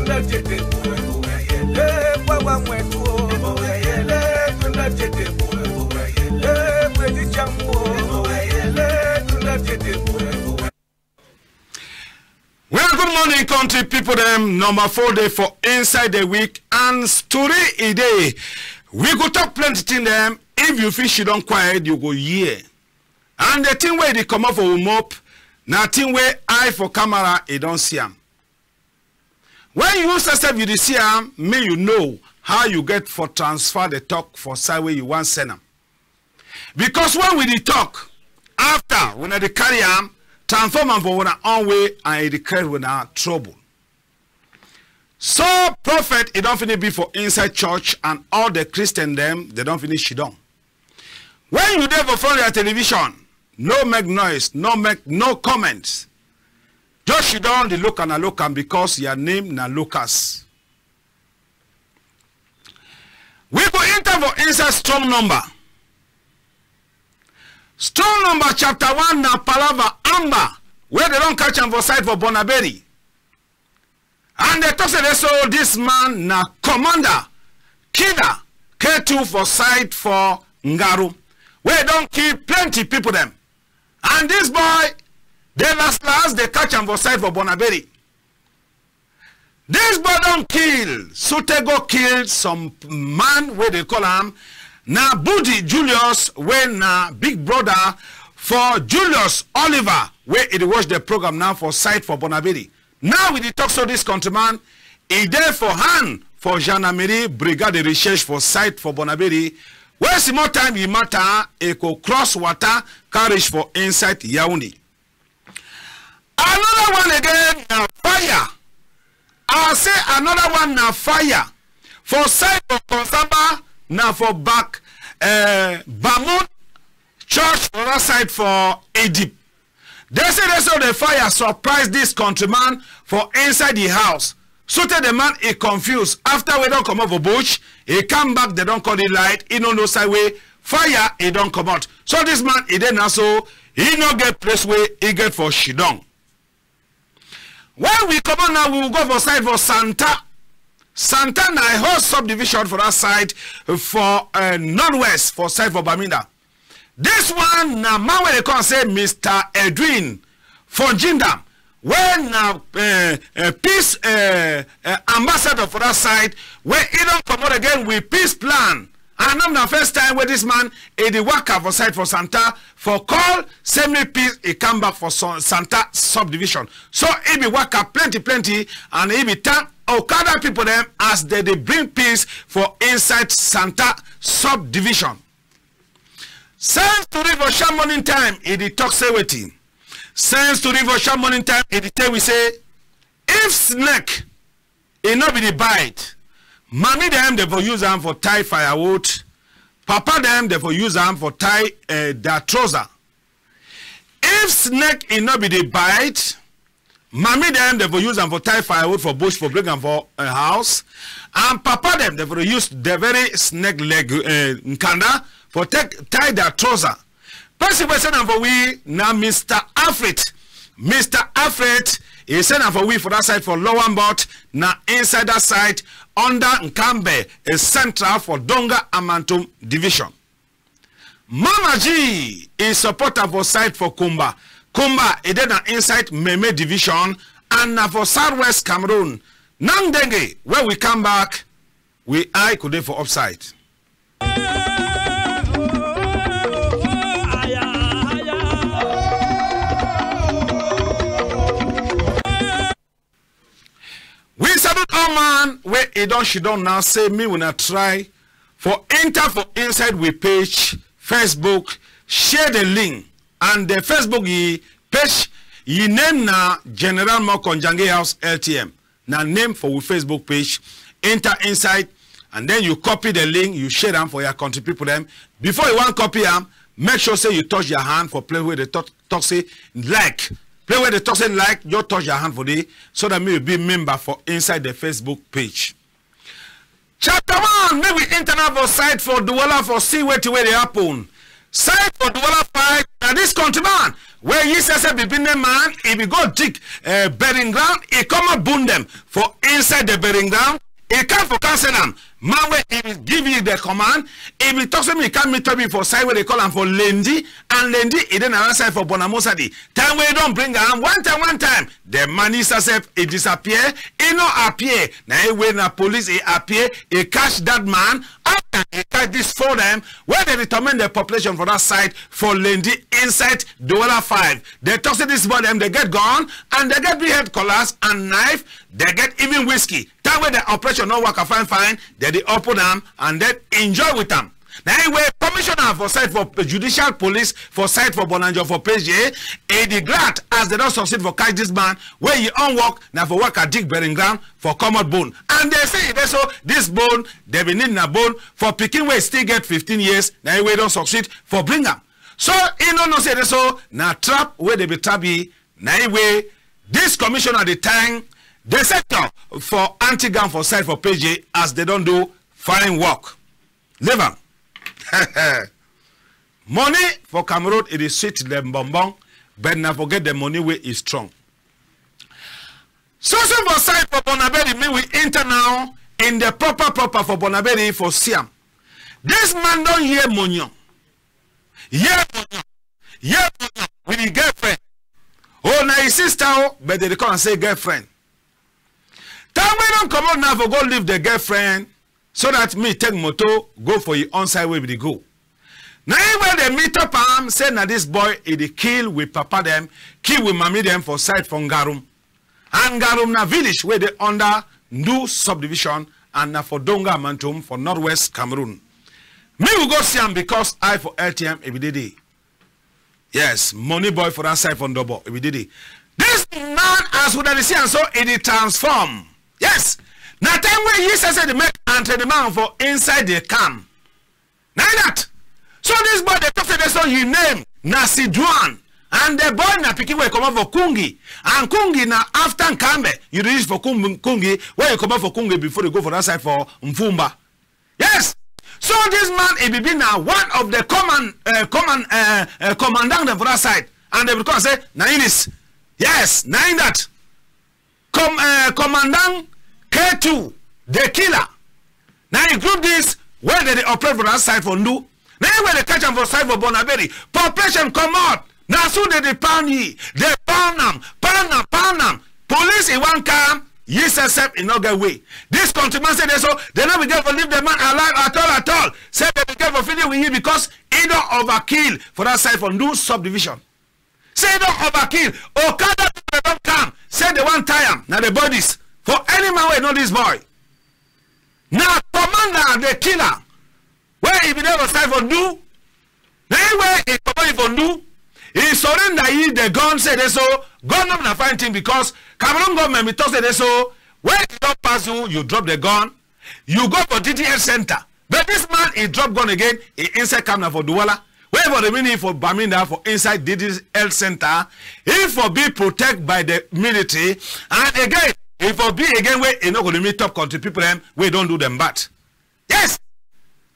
Well, good morning, country people. Them number 4 day for inside the week and story a day. We go talk plenty thing them. If you feel you don't quiet, you go hear. And the thing where they come up for mop, now thing where eye for camera, it don't see them. When you use yourself, you see them, may you know how you get for transfer the talk for side where you want send them. Because when we talk, after when they carry them, transform them for our own way and it carry with our trouble. So prophet, it don't finish be for inside church and all the Christian them, they don't finish it on. When you there for front of your television, no make noise, no comments. Just sit down the look and because your name na Lucas. We go enter for inside strong number. Strong number chapter 1 na palava Amber, where they don't catch him for sight for Bonaberi. And they talk say so this man na commander, killer, K2 for sight for Ngaru, where they don't kill plenty people them. And this boy, they last they catch him for sight for Bonaberi. This boy don't kill, Sutego killed some man where they call him na Budi Julius, when na big brother for Julius Oliver, where it watch the program now for sight for Bonaberi. Now we talk so this countryman, he there for hand for Janamiri Brigade de Recherche for sight for Bonaberi. Where some more time he matter, echo cross water carriage for inside Yaounde. Another one again na fire. I say another one na fire for sight for Konsaba. Now for back Bamut church for that side for Edip. They say they saw the fire surprise this countryman for inside the house. So tell the man he confused. After we don't come over bush, he come back, they don't call it light, he don't know side way, fire, he don't come out. So this man he then also he no get place where he get for Shidong. When we come on now, we will go for side for Santa. Santa na a whole subdivision for that side for northwest for side for Baminda. This one na man where they can say Mr. Edwin for Jindam. When peace ambassador for that side, where he don't come out again with peace plan. And I'm the first time where this man the worker for side for Santa for call semi peace he come back for Santa subdivision. So he be worker plenty and he be thank Okada people them as they bring peace for inside Santa subdivision. Since to river sham morning time, it talk say waiting. Since to river sham morning time, it tell we say if snake it not be the bite, mommy them they for use them for tie firewood, papa them they for use them for tie their trouser. If snake it not be the bite, mommy them they for use them for tie firewood for bush for bring them for a house, and papa them they for use the very snake leg nkanda for tie their trouser. Person we send for we now Mr. Alfred. Mr. Alfred is send for we for that side for lower bot now inside that side under Nkambe a central for Donga Amantum division. Mama G is supporter for side for Kumba. Kumba is then inside Meme division and for Southwest Cameroon. Nangdenge, where we come back, we I could for upside. We salute all man where she don't now say me when I try for enter for inside we page Facebook, share the link and the Facebook page you name na General MOKO NJANGI House LTM. Now name for we Facebook page, enter inside and then you copy the link, you share them for your country people them. Before you want copy them, make sure say you touch your hand for play where the talk say like. Play where the talk say like, you touch your hand for the so that me will be member for inside the Facebook page. Chapter 1, maybe internet for site for Douala for see where to where they happen. side for Douala 5. Now this countryman, where he says be the man, if he go dig burying ground, he come and boom them for inside the burying ground. He come for cancel them. Man, where he will give you the command. If he talks to me, he can't meet me for side where they call him for Lendi. And Lendi, he then another side for Bonamosadi. Time where he don't bring him. One time. The man is says he disappear. He no appear. Now when the police he appear, he catch that man. After he catch this for them, where they determine the population for that side for Lendi inside Douala 5. They talk to this boy, them they get gone and they get head collars and knife. They get even whiskey. That way the operation no work fine. They open them and then enjoy with them. Now anyway, commissioner for site for judicial police for site for Bonanjo for PJ, Eddie glad as they don't succeed for catch this man where he on work now for work at dig bearing ground for common bone. And they say they so this bone they be needing a bone for picking where still get 15 years. Now anyway don't succeed for bring them. So in no say they so now trap where they be tabby. Now anyway this commissioner at the time they sector for anti-gun for site for PJ as they don't do fine work. Leave them. Money for Cameroon, it is sweet them bonbon, but now forget the money way is strong. So for side for Bonaberi, me we enter now in the proper for Bonaberi for Siam. This man don't hear money. Hear money with his girlfriend. Oh, now his sister, but they come and say girlfriend. Time we don't come out now for go leave the girlfriend. So that me take moto, go for your on-side way with the go. Now when they meet up say na this boy he kill with papa them, kill with mommy them for side from Garum. And Garum na village where they under new subdivision and na for Donga Mantum for Northwest Cameroon. Me will go see him because I for LTM every day. Yes, money boy for that side from Dobo every day. This man as would have seen and so it transform. Yes. Now time when he says they make entraînement for inside the camp. Now that. So this boy they talk to the son he name Nasiduan. And the boy na picking where come out for Kungi. And Kungi na after Kambe. You reach for Kungi where you come out for Kungi before you go for that side for Mfumba. Yes. So this man he be now one of the commandant for that side. And they will come and say, Nainis. Yes, nine that. Commandant K2, the killer. Now you group this where they operate for that side for Ndu. Now where they catch them for side for Bonaberi. Population come out. Now soon they pound ye. They pound them. Police in one come. Yes, accept in no get way. This countryman said they so they not be able to leave the man alive at all. Say they be able to finish with him because he don't overkill for that side for Ndu subdivision. Say don't overkill. Okada people don't come. Say they want time. Now the bodies. For any man who know this boy. Now commander the killer. Where he be there for side for do. Now where he come for do. He surrender he the gun say they so. Gun not na find thing because Cameroon government be talk say they so. Where he don't pass you drop the gun. You go for DTS center. But this man he drop gun again. He inside camera for Douala. Where for the meaning for Baminda for inside DTS center. He for be protected by the military. And again. If for be again where you not going to meet top country people them we don't do them bad. Yes.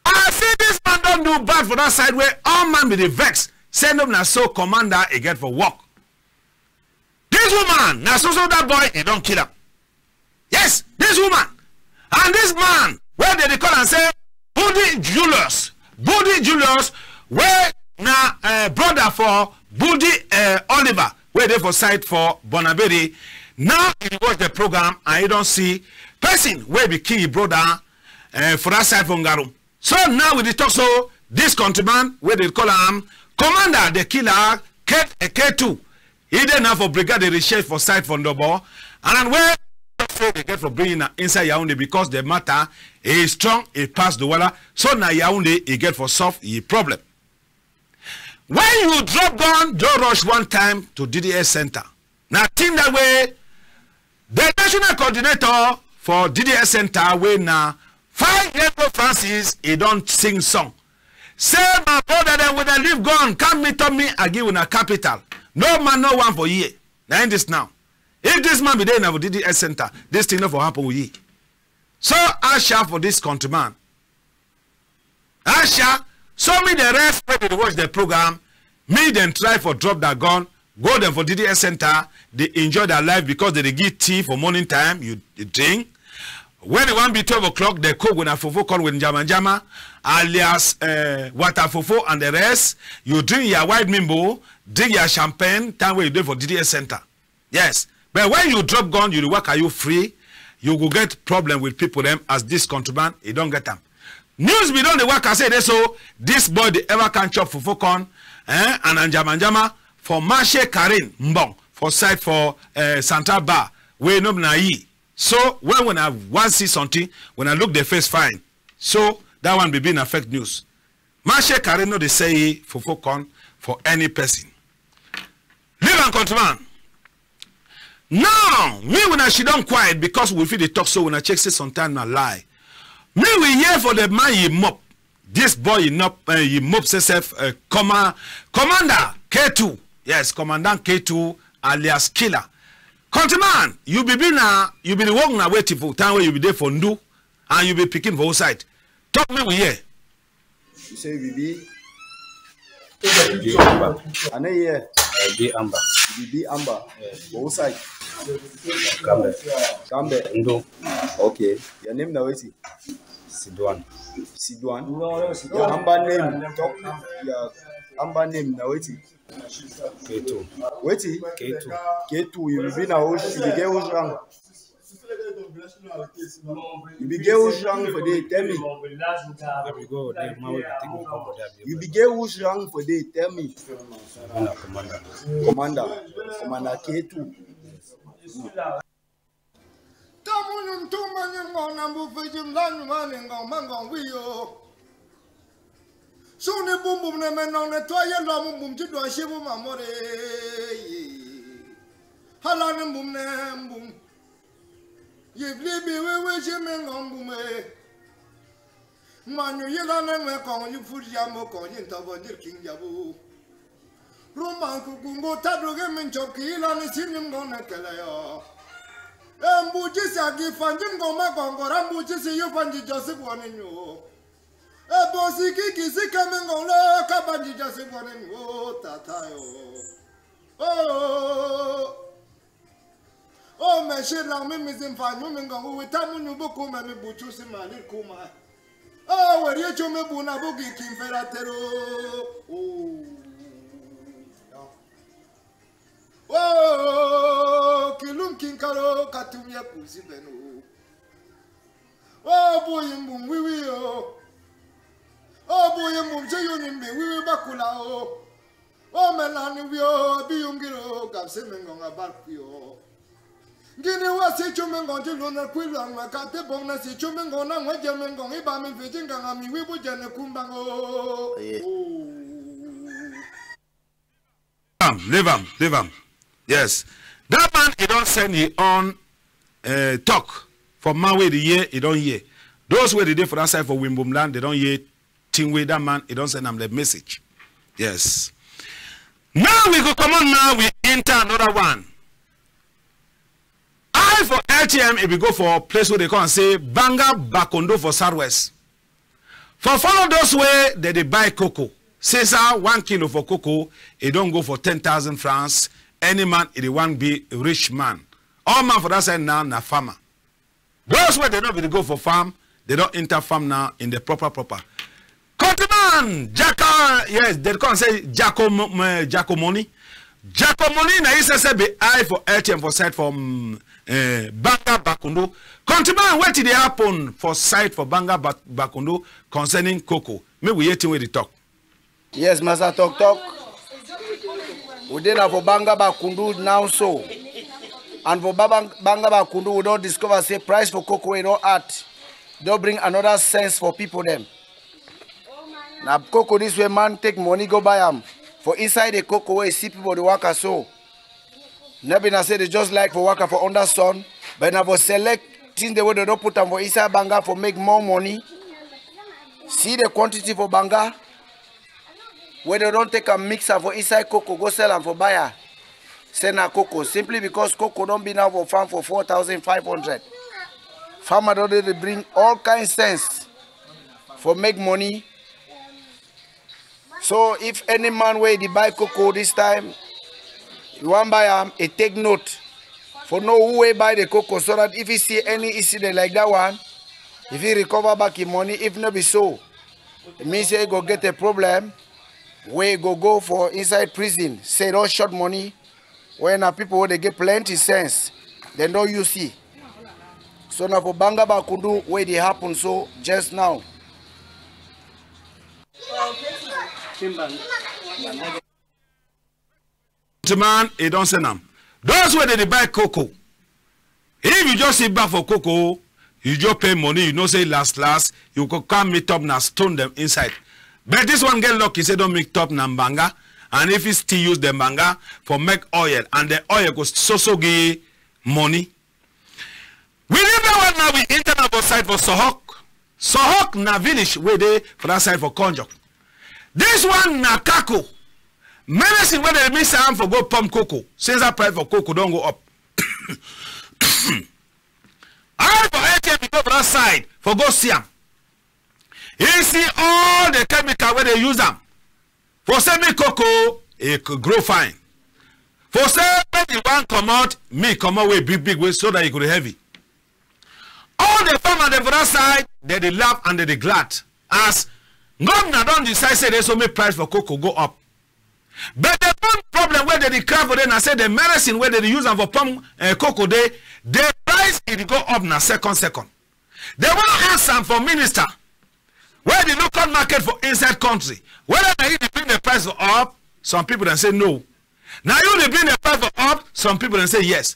I see this man don't do bad for that side where all man be the vex. Send them na so commander again for work. This woman, na so that boy he don't kill him. Yes, this woman. And this man, where they call and say Buddy Julius, where na brother for Buddy Oliver, where they for side for Bonaberi. Now you watch the program and you don't see person where be key brother for that side from Garum. So now with the talk so this countryman where they call him commander the killer K2. He then now for brigade the research for side from Dobo and where they get for bringing inside Yaounde because the matter is strong, it passed the water. So now Yaounde he get for solve the problem. When you drop gun, don't rush one time to DDS center. Now think that way. The national coordinator for DDS Center, where now 5 years ago, Francis, he don't sing song. Say my brother, then when I leave gone, come meet on me, I give you a capital. No man, no one for ye. Now in this now. If this man be there now for DDS Center, this thing not for happen with ye. So Asha for this countryman. Asha, So me the rest when they watch the program, me then try for drop that gun, go them for DDS center, they enjoy their life because they give tea for morning time, you drink. When it want be 12 o'clock, they cook with a fofo call with jama, alias water fofo and the rest. You drink your white mimbo, drink your champagne, time where you do for DDS center. Yes. But when you drop gun, you work, are you free? You will get problem with people them as this contraband, you don't get them. News be done the work I say they so this boy they ever can chop fofo corn and anjama for Marche Karin Mbong for site for Santa Bar where no na yi. So when I want see something, when I look the face fine. So that one be being affect news. Marche Karin no they say for con for any person. Live and contraband. Now, me when I she don't quiet because we feel the talk so when I check say sometimes I lie. Me we hear for the man he mop. This boy he mop himself commander K2. Yes, Commandant K2 alias Killer. Countryman, you be the walking away for time where you be there for ndu and you be picking for outside. Talk me we hear. You say we be and here be Amber. We be Amber. For outside. Kambe. Ndo. Okay. Your name now is Sidwan. Your Amber name. Talk. Your Amber name now is K2. Wait. K2. You will be now. You be get wrong. You be get wrong for the tell me. You be get wrong for the tell me. Commander K2. Suni bum bum ne menon ne toye lo bum bum ti do shibu mamore hala ne bum ne bum yibli bi we shime ngom bum manu yela ne me kon yu furi amo kon yin to bondir king jabu roman ku gungo tadroge men choki la ne sinim ngone kele yo embu ji sa gi fanjim ngoma gongora mbu ji si yu fanji joseph woninyo Ebosi kiki kamengola kabanji jase bonen o tatayo. Oh me shira me mizimfanyo mengongo witamu nubuku me buchu si mali kuma. Oh wari chome buna bugi kimferatero. Oh kilum kinkaro katumya kusi beno. Oh boy mbum wiwi oh. Oh boy, mum say you nimbe we bakula oh. Oh melani we oh be yungiro kapsemengo ngabarkio. Gini wasi chumengo jiluna kwilwa makate bongna si chumengo na ngwejemengo iba mi fijinga ngami we bujane kumbango. Leave him. Yes. That man he don't send he on talk. For man way the year he don't hear. Those where they did for that side for Wimbumland, they don't hear. With that man, he don't send them the message. Yes. Now we go come on now, we enter another one. I for LTM, if we go for a place where they come and say Banga Bakondo for Southwest. For follow those way that they buy cocoa. Says 1 kilo for cocoa, it don't go for 10,000 francs. Any man, it won't be a rich man. All man for that side now, na farmer. Those way they don't really go for farm, they don't enter farm now in the proper. Countryman, yes, they can't say Jacomoni. Jacomoni na isa be I for LTM for site from Banga Bakondo. Countryman, what did happen for site for Banga Bakondo concerning cocoa? Maybe we hear where they talk. Yes, Master Talk. We did have for Banga Bakondo now so. And for Banga Bakondo, we don't discover say price for cocoa we don't add. Don't bring another sense for people them. Now cocoa this way man take money go buy them. For inside the cocoa where you see people the worker so. Never na say they just like for worker for under sun. But now for select things the way they don't put them for inside Banga for make more money. See the quantity for Banga. Where they don't take a mixer for inside cocoa go sell them for buyer. Send a cocoa simply because cocoa don't be now for farm for 4,500. Farmer don't they bring all kinds of sense for make money. So if any man where they buy cocoa this time, you want buy take note for know who will buy the cocoa, so that if he see any incident like that one, if he recover back his money, if not be so, it means he go get a problem where go for inside prison, say don't short money, when people they get plenty sense, they know you see. So now for Banga Bakundu where they happen so just now. Man, it don't say them. Those where they buy cocoa. If you just sit back for cocoa, you just pay money, you know say last, you could come meet up and stone them inside. But this one get lucky, say don't meet up na banga, and if he still use the banga for make oil, and the oil goes so give money. We leave that one now, we internal side for Sohok. Sohok na village where they for that side for Konjok. This one na Kako. Medicine where they miss for go pump cocoa. Since that price for cocoa don't go up. I for LTM go for that side for go see them. You see all the chemical where they use them. For semi cocoa, it could grow fine. For semi one come out, me come out with big way so that it could be heavy. All the farmers for that side, they laugh and they glad. As governor don't decide say there's so many price for cocoa go up. But the one problem where they cry for them, I say the medicine where they use them for pump cocoa, the price it go up na second. They want to ask them for minister where the local market for inside country. Whether they bring the price for up, some people then say no. Now you bring the price for up, some people then say yes.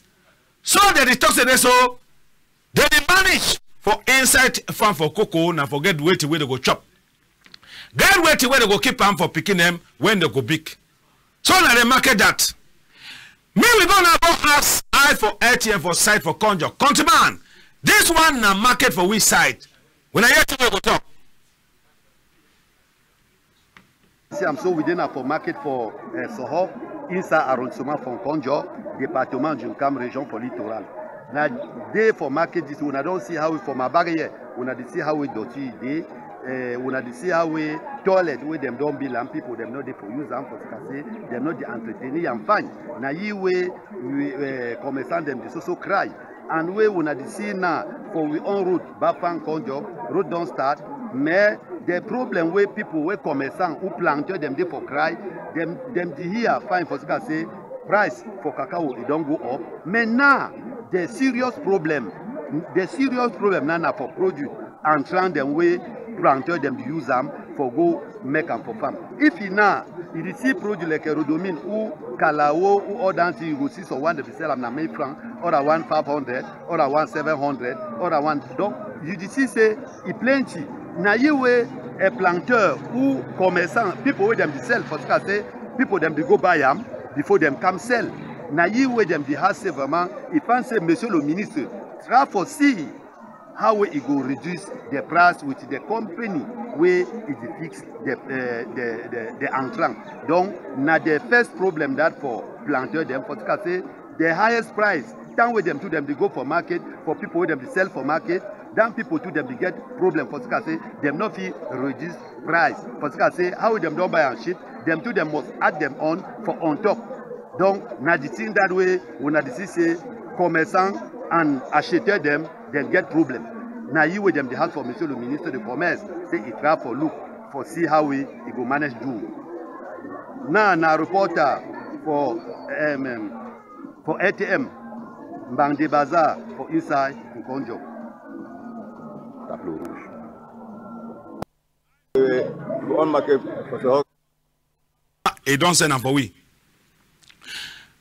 So they talk to them so they manage for inside farm for cocoa and forget where they go chop. Get where they go keep them for picking them when they go big. So now they market that. Me we gonna go ask I for LTM for side for Konjo. Countryman, this one na market for which side? When I hear to go talk. See, I'm so within a for market for Soho, inside arrondissement from Konjo, département du Cam région for littoral. Now they for market this one I don't see how we for my barrier. When I see how we dirty day. When I see how we toilet where them don't build and people them not they for use them for say them not the entertaining and fine. Now you way we commerçant them they so cry and we when I see now for we on route Bafang Konjo road don't start. Mais the problem where people where commerçant who planter them they for cry them the here fine for say price for cacao it don't go up. Mais now the serious problem now for produce and trying them way planter them to use them for go make them for farm. If you now you see produce like a rodomine or calao or other things you go see so one they sell them na make franc or a 1,500 or a 1,700 or a 1 donc you see say it plenty. Now you way a planter ou commerçant people with them to sell for say people them to go buy them before them come sell. Now you way them to have vraiment if I say monsieur le ministre try for see how it go reduce the price with the company where it fix the entrant. Donc, na the first problem that for planter them for say the highest price. Then with them to them they go for market for people with them to sell for market. Then people to them they get problem for say them not fee reduce price. For say how them don't buy and ship them to them must add them on for on top. Donc, na the thing that way when I say commerçant and acheter them. Then get problem. Now you with them the house for Monsieur le Ministre de Commerce say it try for look for see how we go manage do. Now reporter for LTM Mbangde Bazaar for inside in Konjo. Tableau rouge. On market for it don't send for we.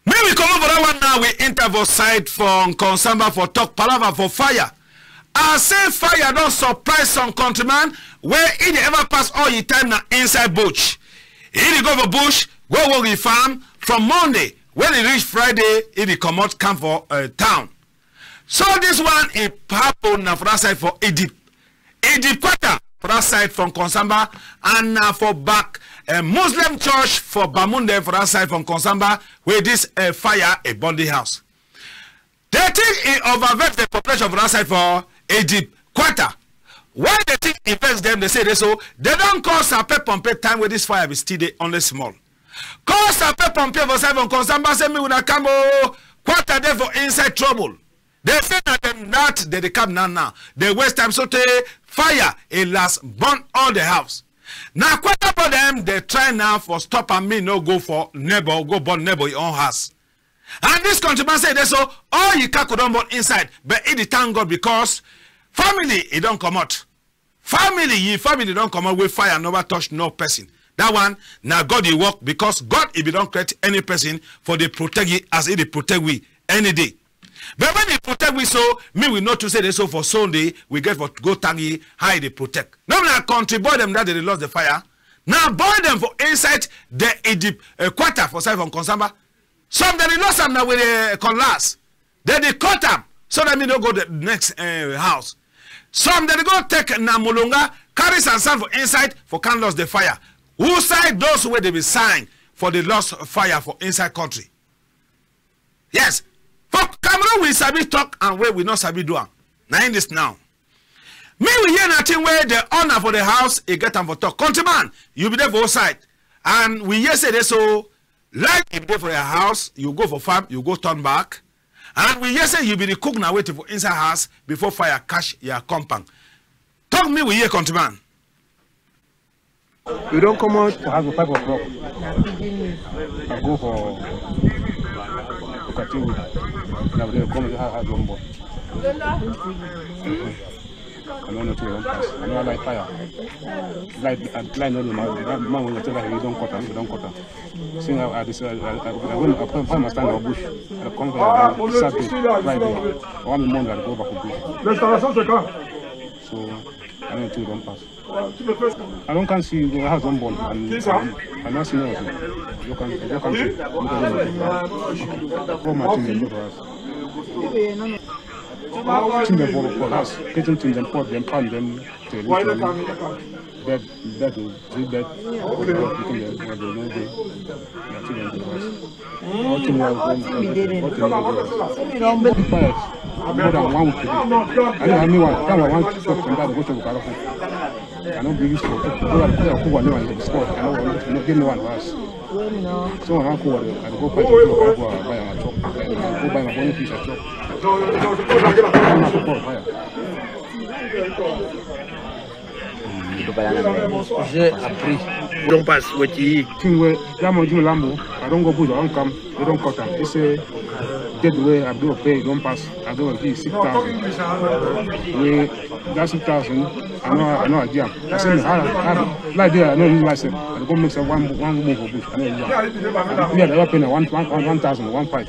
Maybe we come over that one now. We interval side from Consamba for talk palava for fire. I say fire don't surprise some countryman where it ever pass all your time now inside bush. If go for bush, go work in farm from Monday. When it reach Friday, it come out come for town. So this one is happen for that side for Egypt. Egypt quarter for that side from Consamba and for back. A Muslim church for Bamunde for that side from Konsamba, where this fire a bonding house. They think it overwhelms the population for that side for Egypt quarter. Why they think affects them, they say they so they don't cause a pep pompe time with this fire be still only small. Cause a pep pompe for 7 consamba say me when I come quarter day for inside trouble. They say that they come now. They waste time so they fire it last burn all the house. Now quarter for them they try now for stop and me no go for neighbor go burn neighbor your own house. And this countryman say they so all you could don't burn inside, but it thank God because family it don't come out. Family don't come out with fire never touch no person. That one now God he work because God if he don't create any person for the protect you as he protect we any day. But when he protect we so me we not to say this so for Sunday we get for go tangy how they protect. Now when I contribute them that they lost the fire. Now boil them for inside the quarter for side from Consamba. Some that they lost them now with a conlas. Then they cut them so that me don't go to the next house. Some that they go take na mulunga carry some sand for inside for can lose the fire. Who side those where they be signed for the lost fire for inside country? Yes. For Cameroon we sabi talk and where we not sabi do am. Now in this now. Me we hear nothing where the owner for the house he get them for talk. Countryman, you be there for outside. And we hear say this so like if there for your house, you go for farm, you go turn back. And we hear say you be the cook now waiting for inside house before fire catch your compound. Talk me we hear countryman. You don't come out to have a 5 o'clock. I go for Katiwi. Now they come to have one boy. I don't know to pass. I know I like fire. Light on the man when you tell her you don't cut her, you don't cut her. Seeing I decided I find my stand on bush. I come there Saturday, Friday. One month I go back to bush. So I don't know don't pass. I don't can see the house unborn and not see anything. You can see. How much in the house? Team them for us. Getting to them port them pan them to bed three bed. More than 1 week today. I don't have anyone. I want to stop and go to Bukavu. I don't be used to it. Who are new in the sport. I don't get no one was. So I go and go buy a chop. Go buy my bonnet piece of chop. J'ai appris. Don't pass what you I don't go good, I don't come, they don't cut them. They say, get away, I do pay, don't pass, I do pay 6,000. We got 6,000, I know a jam. I said, like there, I know you license. I go make some one move for bush, I know jam. Yeah, they were paying 1,000, 1,500.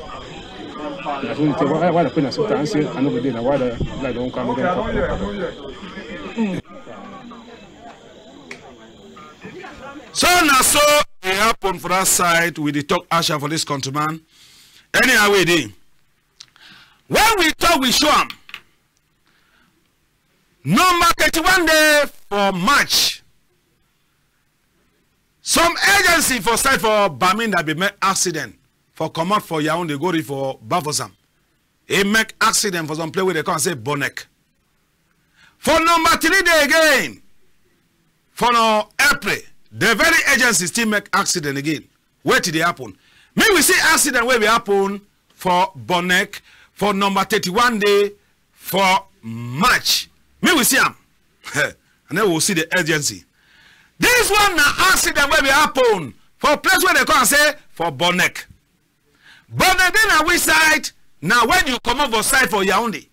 That's when you say, why the paying 6,000? I know the day, why the light don't come, they don't come. So now so it happened for that side with the talk Asha for this countryman. Anyhow we did. When we talk we show him. Number 31 day for March. Some agency for side for Baminda be make accident for come out for Yaounde go for Bafosam. He make accident for some place where they can't say Bonek. For number 3 day again. For no April. The very agency still make accident again. Where did it happen? Me we see accident where we happen for Bonek for number 31 day for March. Me we see them. And then we'll see the agency. This one now accident where we happen for place where they can say for Bonek. But then on which side? Now when you come over side for Yaounde,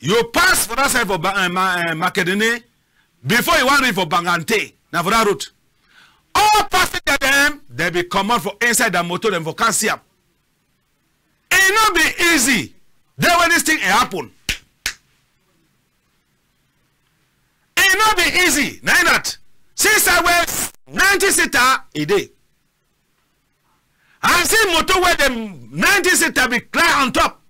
you pass for that side for Makedone before you want to for Bangante. Now for that route. All passenger them, they be come out for inside the motor them for can't see them. It not be easy. Then when this thing happen. It not be easy. Now not. Since I was 90-seater a day. And see motor where them 90-seater be climb on top.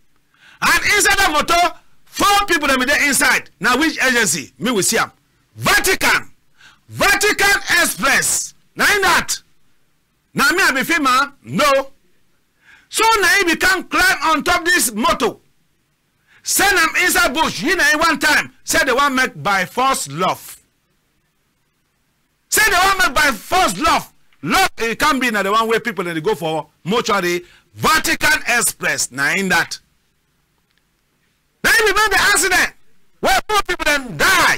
And inside the motor, 4 people them there inside. Now which agency? Me we see them. Vatican Express. Now in that. Now me I be FEMA? No. So now he can climb on top this motor. Send them inside bush. You know, one time, say they want make by force love. Say they want make by force love. Love, it can be now the one way people they go for mortuary, Vatican Express. Now in that. Then you remember the accident where poor people then die.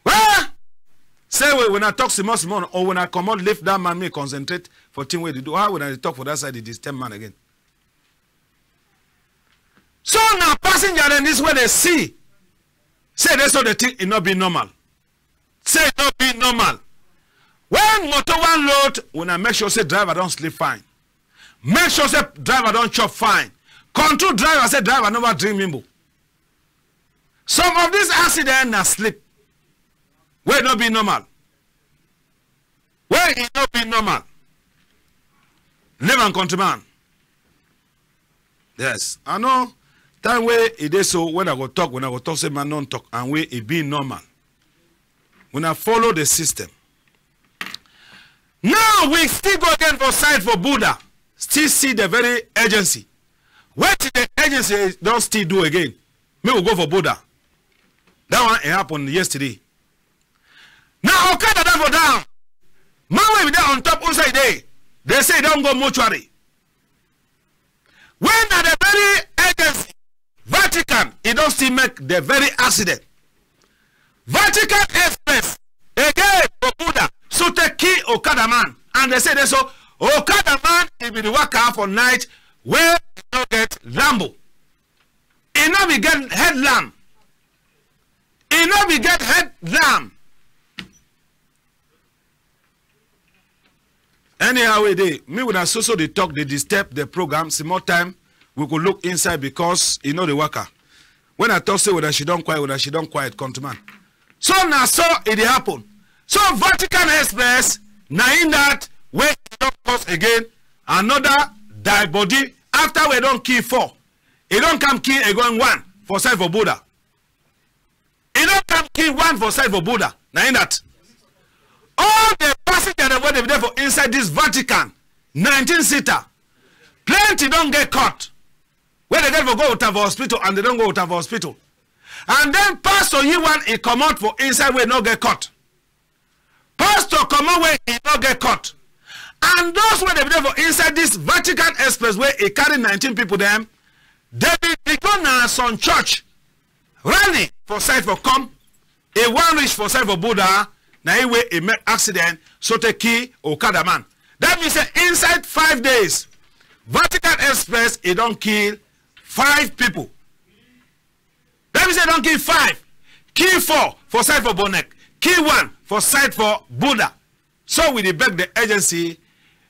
Well, say when I talk Simon or when I come out, lift that man, me concentrate for thing where they do. How when I talk for that side, it is 10 man again. So now passenger then this way they see. Say that's all the thing it not be normal. Say it not be normal. When motor one load, when I make sure say driver don't sleep fine. Make sure say driver don't chop fine. Control driver say driver never drink mimbo. Some of these accidents na sleep. Where it not be normal. Where it not be normal. Live and countryman. Yes, I know. Time where it is so when I go talk, say man don't talk, and where it be normal. When I follow the system. Now we still go again for side for Buddha. Still see the very agency. What the agency don't still do again? Me will go for Buddha. That one it happened yesterday. Now Okada down for down. Man will be there on top outside day. They say don't go mortuary. When at the very agency, Vatican, it don't still make the very accident. Vatican Express, again for Buddha, so take key Okada man. And they say they so Okada man, he be the worker for night where you don't get Lambo. He not be get headlamp. He not be get headlamp. Anyhow, me when I so they talk, they disturb the program. Some more time we could look inside because you know the worker. When I talk say whether she don't quiet, come to man. So now so it happen. So Vatican Express now in that way it don't cause again another die body after we don't kill 4. It don't come kill again 1 for side for Buddha. It don't come kill 1 for side for Buddha. Now in that. All the passengers that were there for inside this Vatican 19-seater, plenty don't get caught. Where they get for go to the hospital and they don't go to the hospital. And then Pastor Yiwan he come out for inside where no get caught. Pastor come out where he no get caught. And those where they there for inside this Vatican Express where he carry 19 people them, they go now some church rally for side for come, a one reach for side for Buddha. Now he way he make accident, so take key Okada man. That means inside 5 days, Vatican Express it don't kill 5 people. That means they don't kill 5. Kill 4 for side for Bonek. Kill 1 for side for Buddha. So we beg the agency,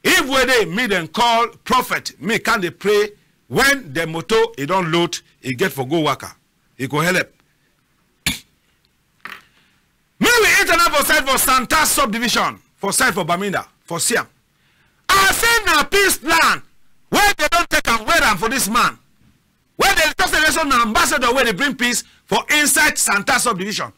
if we they meet and call prophet, me can they pray when the motor it don't load, it get for go worker. It go help. Me we internet for side for Santa subdivision, for side for Baminda, for Siam. I say na peace plan where they don't take and wear them for this man. Where they just an ambassador where they bring peace for inside Santa subdivision.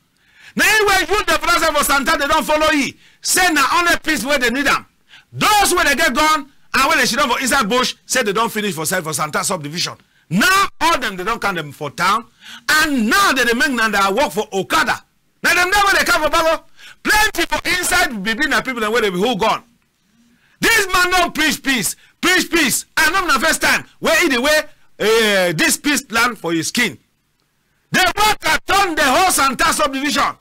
Now anyway, you the president for Santa, they don't follow you. Say na only peace where they need them. Those where they get gone and when they should for inside bush, say they don't finish for side for Santa subdivision. Now all them they don't count them for town, and now they make now they work for Okada. Now them there where they come for Bago, plenty for inside between the people and where they be who gone. This man don't preach peace, and not the first time where either way this peace plan for his skin. They work at turn the whole Santa subdivision.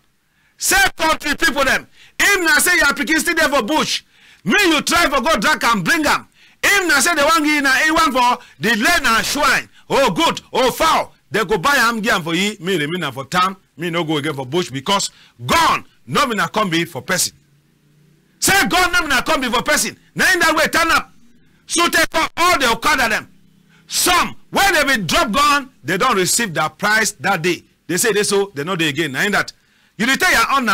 Say country people them. Him na say you are picking still there for bush. Me you try for go drag and bring them. Him na say they want give na one for the land and shrine. Oh good, oh foul. They go buy am give for you. Me remain for town. Me no go again for bush because gone. No me na come be for person. Say God no me na come be for person. Now in that way turn up. So take all the Okada them. Some when they be drop gone, they don't receive their price that day. They say they so they know they again. Now in that you tell your owner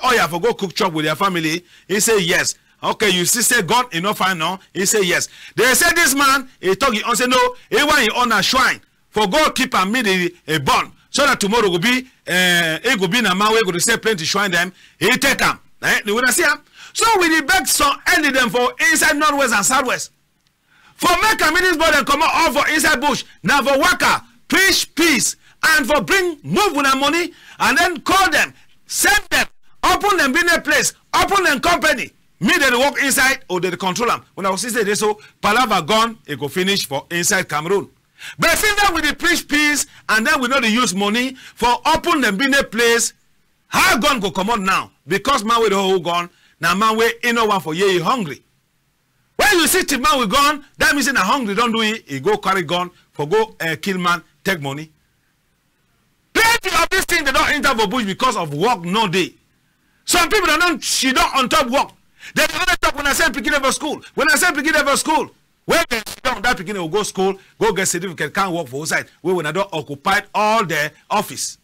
oh yeah for go cook chop with your family. He say yes. Okay, you see say God enough fine now. He say yes. They say this man he talk he say no. He want he own a shrine for go keep and meet a bond so that tomorrow will be he go be na man we go to say plenty shrine them. He take them. You wanna see him? So we beg some early them for inside northwest and southwest. For make a this boy and come out all for inside bush. Now for worker, preach peace, and for move with their money, and then call them, send them, open them business place, open them company. Me they walk inside or they control them. When I was saying this, so Palava gone, it go finish for inside Cameroon. But since that with the preach peace, and then we know they use money for open them business place, how gun go come on now? Because man with the whole gun, now man we ain't no one for ye hungry. When you see the man with gun, that means that hungry don't do it. He go carry gun for go kill man, take money. Plenty of this thing they don't enter for bush because of work no day. Some people she don't on top work. They don't talk when I send picking over school. When I send picking over school, when they down that picking will go school, go get certificate, can't work for outside. When I don't occupy all the office.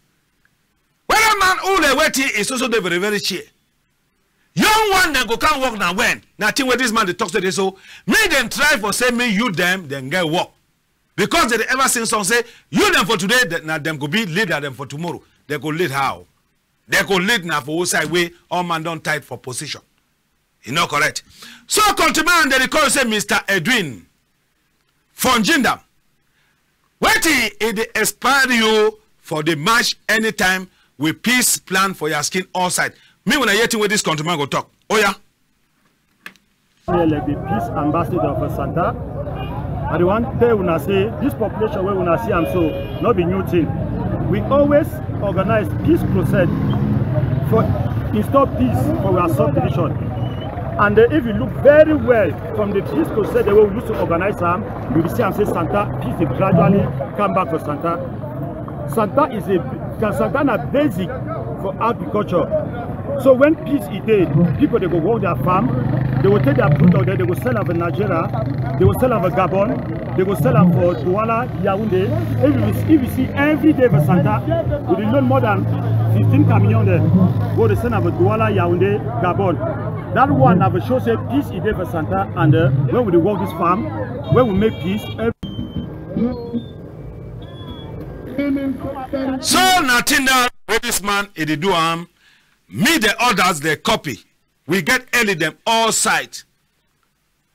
When a man who they wait here is also very very cheap. Young one then go can't work now when. Now think where this man they talk to this so me then try for say me you them then get work. Because they ever sing song say you them for today that now them could be leader them for tomorrow. They go lead how? They go lead now for outside way all man don't tight for position. You know correct. So countryman they call say Mr. Edwin from Jindam. Waiting it they expire you for the match anytime with peace plan for your skin all side. Me when I hear with this countryman go talk. Oh yeah. Like the peace ambassador of Santa. I the one day when I say this population where when I see I'm so not be new thing. We always organize peace process for install peace for our subdivision. And if you look very well from the peace process the way we used to organize them, you will see and say Santa peace will gradually come back for Santa. Santa is a basic for agriculture. So when peace is there, people they go work their farm, they will take their product there, they will sell them in Nigeria, they will sell them in Gabon, they will sell them for Douala, Yaounde. If you see every day for Santa, we will learn more than 15 camions there. Go to sell them for Douala, Yaounde, Gabon. That one have a show say peace is there for Santa, and when we work this farm, when we make peace. So nothing that with this man it do me the others they copy. We get early them all sides.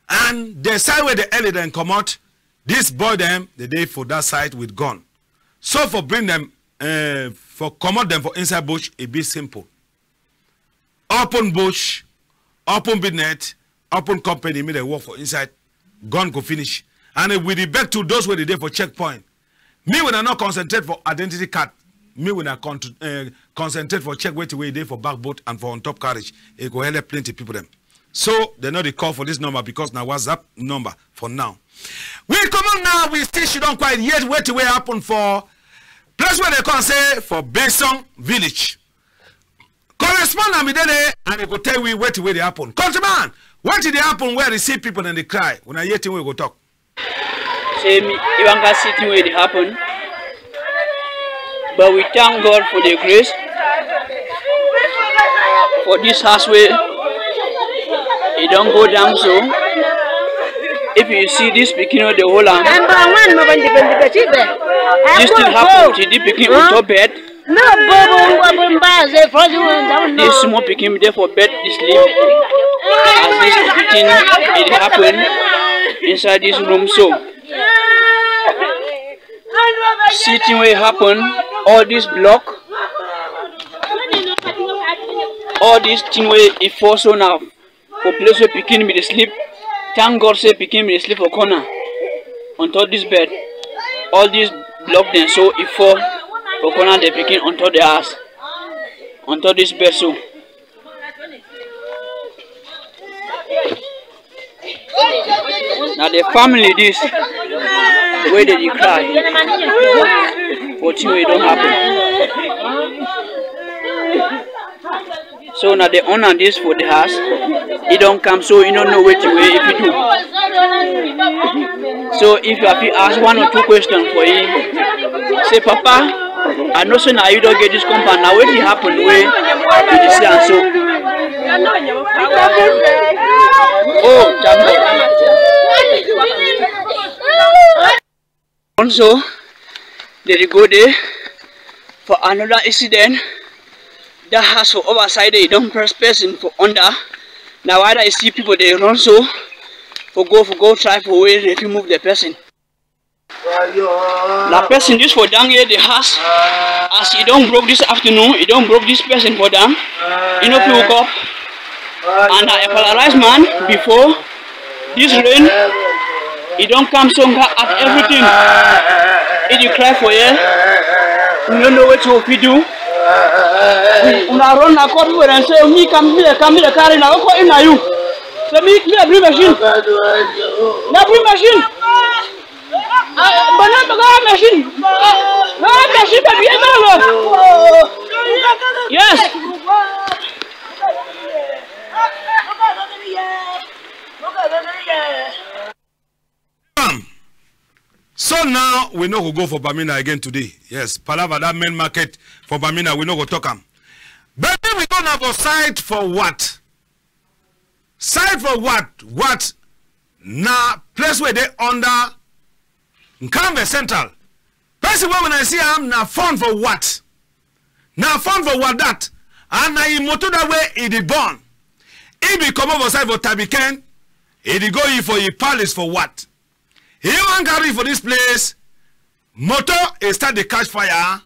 And the side where the early them come out, this boy them the day for that side with gun. So for bring them for come out them for inside bush, it be simple. Open bush, open business, open company, me they work for inside, gun go finish. And we the back to those where they there for checkpoint. Me when I not concentrate for identity card, me when I concentrate for check wait away there for back boat and for on top carriage, it go help plenty people them. So they know the call for this number because now WhatsApp number for now. We come on now, we still she don't quite yet wait away happen for place where they can say for Besong village. Correspond me there and they go tell we wait away they happen. Countryman, what did they happen where they see people and they cry? When I hear thing we go talk. Say me Iwanga sitting where it happened. But we thank God for the grace for this house where it don't go down so. If you see this picking of the whole arm, this thing happened to the picking on top bed. This small picking there for bed this sleep. As this thing it happened inside this room so. Sitting where it happened, all this block, all this thing where it falls so now for place where picking me to sleep. Thank God say picking me to sleep for corner on top this bed. All this block then so it fall for corner they picking on top the house, on top this bed so. Now the family this where did you cry? What you don't happen. So now the owner this for the house, it don't come so you don't know what to wait if you do. So if you have to ask one or two questions for him, say Papa, I know so now you don't get this compound. Now what happened where you see and so. Oh, thank God. Also, they go there for another incident. That house for overside, they don't press person for under. Now, why I see people they run so for go try for way if you move the person. The person this for down here the house as he don't broke this afternoon, he don't broke this person for them. You know, woke up and a paralyzed man before this rain, he don't come so at everything. If you cry for you, you don't know what to do. We run a copy and say, me come here, carry now, what in you? So me every machine. Every machine. Machine. Yes. So now we know who go for Bamina again today. Yes, Palava, that main market for Bamina, we know go talk am. But then we don't have a site for what? Site for what? What? Now, place where they under Nkambe Central. Person when I see am now fund for what? Now fund for what that? And now he motor that way he did born. He be come over side for Tabiken. He did go in for a palace for what? He want carry for this place. Motor he start the catch fire.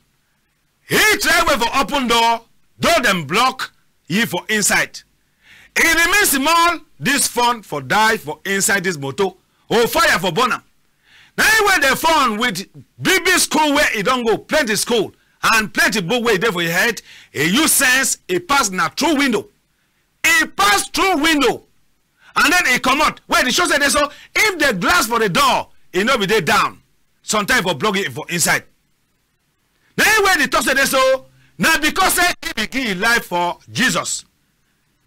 He try way for open door them block he for inside. It remains small this fund for die for inside this motor or fire for Bonham. Now where they found with big school where it don't go, plenty school and plenty book where there for your head, a use sense, it pass now through window. It pass through window. And then it come out. Where the show said so if the glass for the door, it no be there down. Sometimes for blocking it for inside. Now where the talk said so now because he begin life for Jesus.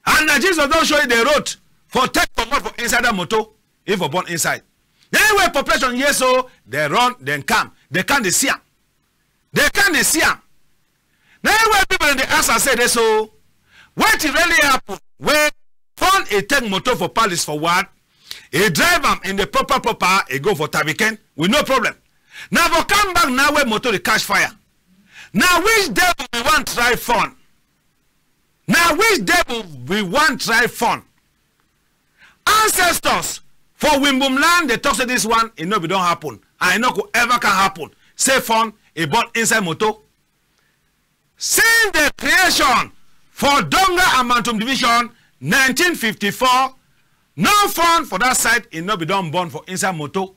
And now Jesus don't show you the road for take for inside that motor, if for born inside. Then where population yes so they run, then come. They can't see them. They can't see them. Now where people in the answer say this so what really happen when fun a take motor for palace for what? A drive them in the proper, a go for Tabiken with no problem. Now for come back now where motor the catch fire. Now which devil we want try fun? Now which devil we want try fun? Ancestors for Wimbum land they talk to this one, it no be don't happen. I know could ever can happen. Say fun, a born inside motor. Since the creation for Donga and Mantum Division 1954, no fun for that side, it no be done born for inside motor.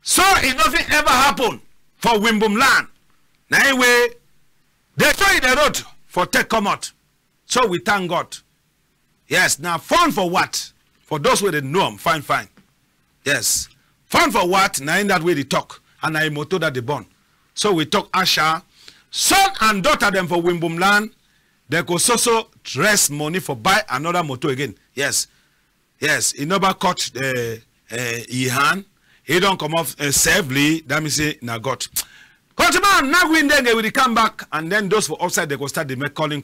So it nothing ever happen for Wimbum land. Now anyway, they show you the road for take come out. So we thank God. Yes, now fun for what? For those who didn't know them, fine. Yes. Fun for what? Now in that way they talk. And I motor that they born. So we talk Asha. Son and daughter them for Wimbum land. They could also dress money for buy another motor again. Yes. Yes. He never cut his hand. He don't come off safely. That means say now God. Continue now win then they will come back and then those for outside they go start the make calling.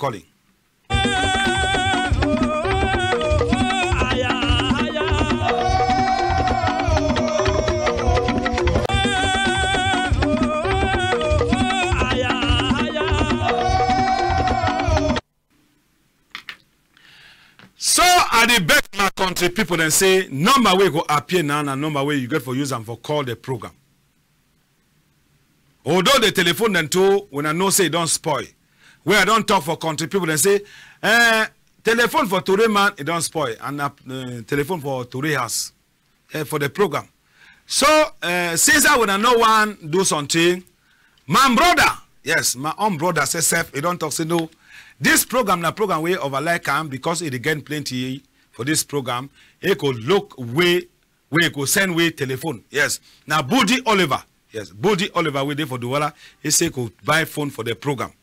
So I dey beg my country people and say number way go appear now and number way you get for use and for call the program. Although the telephone then too, when I know say don't spoil. Where I don't talk for country people and say, telephone for Toure man, it don't spoil. And telephone for Toure house for the program. So, since I when I know one do something, my brother, yes, my own brother says self, he don't talk say no. This program, the program way over like him because it again plenty for this program. It could look way it could send way telephone. Yes. Now Budi Oliver. Yes, Budi Oliver we there for Douala. He say could buy phone for the program.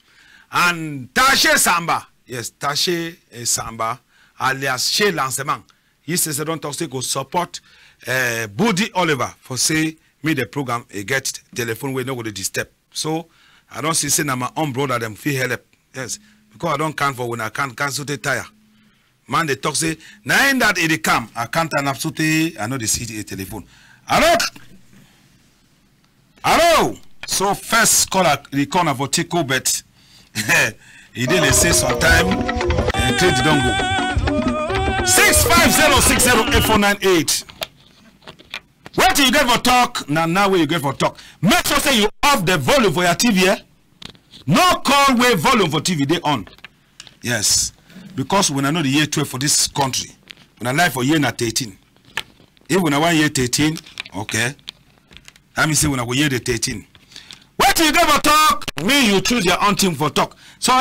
And Tashe Samba. Yes, Tashe Samba alias She Lancement. He says I don't talk say could support Budi Oliver for say me the program get telephone way not go to disturb. So I don't see now my own brother them feel help. Yes. Because I don't count for when I can't cancel the tire. Man, they talk say, now in that it come, I can't turn absolutely, I know the city a telephone. Hello? So first caller, the corner for Tico bet. He didn't say sometime, trade don't go. 650608498. What do you get for talk? Now where you get for talk. Make sure say you off the volume for your TV. Eh? No call way volume for TV they on. Yes. Because when I know the year 12 for this country, when I live for year 13. If when I want year 13, okay. Let me see when I go year the 13. What do you get for talk? Me, you choose your own team for talk. So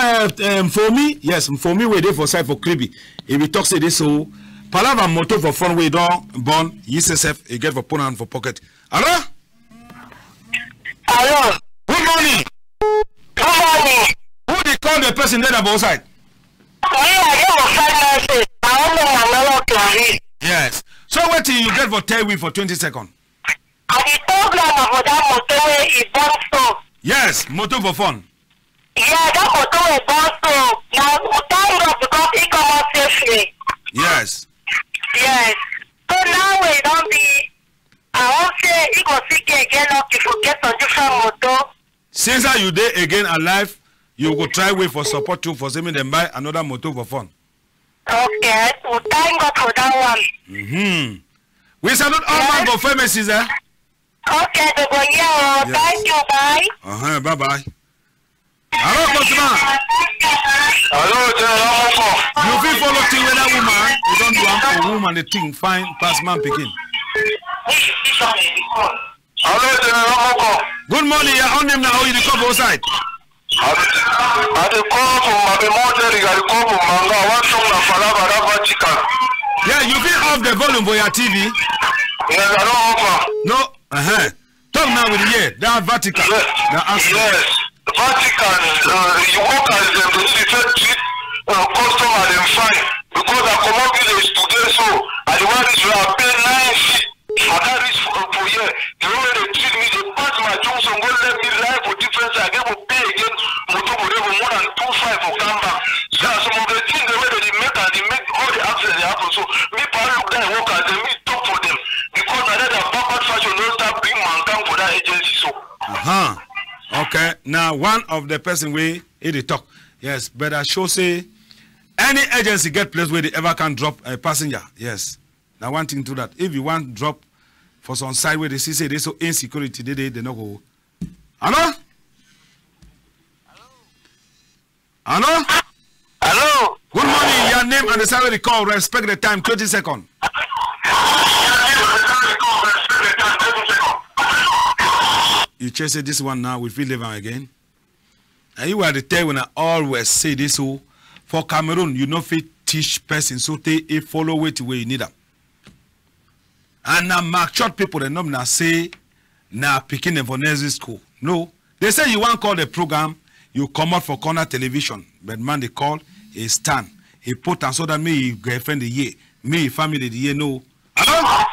for me, yes, for me we dey for side for Kribi. If we talk say this so Palava motor for front way down born, USSF, you get for put on for pocket. Hello? Hello. Good morning. Good morning. Who they call the person there about side? Yes. So what do you get for tell we for 20 seconds? Yes, motor for fun. Yeah, that motor is born so. Now, thank God because it come out safely. Yes. Yes. So now we don't be. I won't say it go see again up if you get some different motor. Since you there again alive, you go try wait for support too for saying them buy another motor for fun. Okay. So thank God for that one. We salute all man for pharmacies, eh? Okay, they go yeah. Yes. Thank you, bye. Bye bye. Hello, customer. Hello, you feel follow thing with that woman? You don't do a woman the thing fine pass man picking. Hello, MOKO. Good morning, you're on them now. How you come outside? I the call from my motor. I call from Manga. One song na Falaba Vatican. Yeah, you feel off the volume for your TV. Yes, I don't offer. No, talk now with the ear. That Vatican. Yes. Vatican, you work as them to see customer them fine because I come up village today so I the one is I pay 9 I can't reach for year. The way they treat me, they pass my junction, go let me live for difference. I get to pay again motor whatever more than 2.5 for come back. So some of the things the way they make and they make all the accidents they happen. So me probably look there work as them, me talk for them because I know that backward fashion don't start bring man down for that agency so. Okay, now one of the person we it talk. Yes, but I show say any agency get place where they ever can drop a passenger. Yes. Now one thing to that. If you want drop for some side where they see say they so insecurity, they not go. Hello? Hello? Hello? Good morning, your name and the salary call. Respect the time, 20 seconds. You chase this one now, we feel living again. And you are the tell when I always say this so for Cameroon, you know fit teach person so they follow it where you need them. And now mature people they not say now picking them for nursery school. No. They say you want call the program, you come out for corner television, but man they call a stand. He put and so that me girlfriend the year, me family the year no. Hello?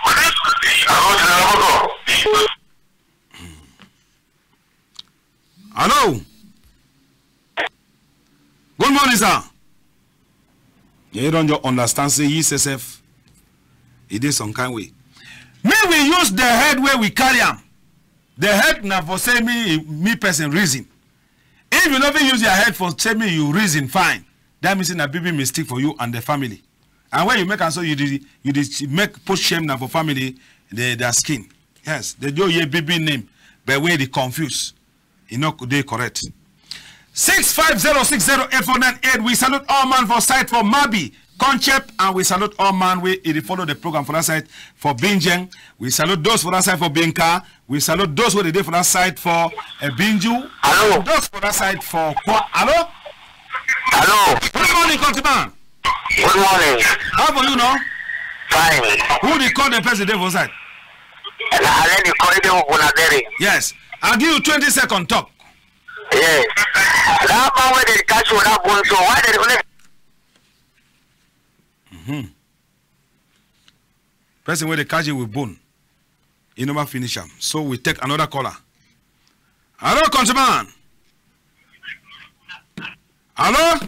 Hello. Good morning, sir. You don't just understand, say USSF. It is some kind way. May we use the head where we carry them. The head now for say me person reason. If you never use your head for say me you reason fine. That means a big mistake for you and the family. And when you make and so you did make put shame now for family their skin. Yes, they do your baby name, but where they confuse. You know, they correct. 650608498. We salute all man for site for Mabi, Concept, and we salute all man we follow the program for that site for Binjeng. We salute those for that site for Benka. We salute those who they did for that site for Binju. Hello. Those for that site for Hello. Hello. Good morning, Countryman. Good morning. How are you now? Fine. Who they call the president for site? Yes. I'll give you 20 seconds talk. Yes. That man where they catch you that one, so why they only person where they catch you with bone. You never finish them. So we take another caller. Hello, Countryman. Hello?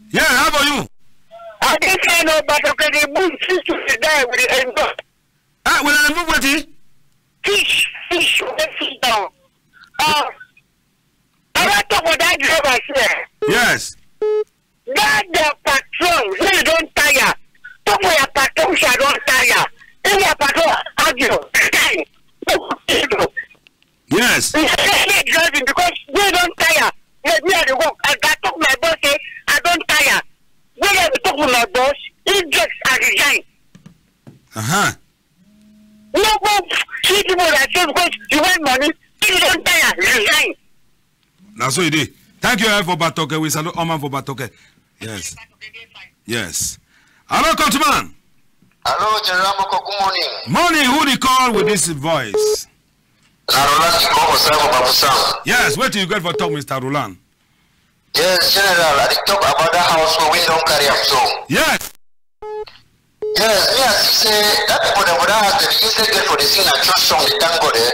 Yeah, how about you? I didn't say no, but okay, the moon seems to be there with the end. Will I move with it? Fish, let's sit down. I want to talk about that driver here. Yes. Now, That the patron, they don't tire. Talk for your patron, shall don't tire. If your patron argue, yes. Because they don't tire. Me at the work. I got talk my boss say I don't tire. When I talk with my boss, he gets a resign. No go see people that say because you want money, you don't tire, resign. That's what it is. Thank you for Batoke. We salute Oman for Batoke. Yes. Yes. Hello, countryman. Hello, General Moko. Good morning. Morning. Who they call with this voice? Yes. What do you get for talk, Mr. Roland? Yes, General. I talk about the house where we don't carry up so. Yes. Yes, me as say that people that would have the easy get for the scene and trust song the tango there.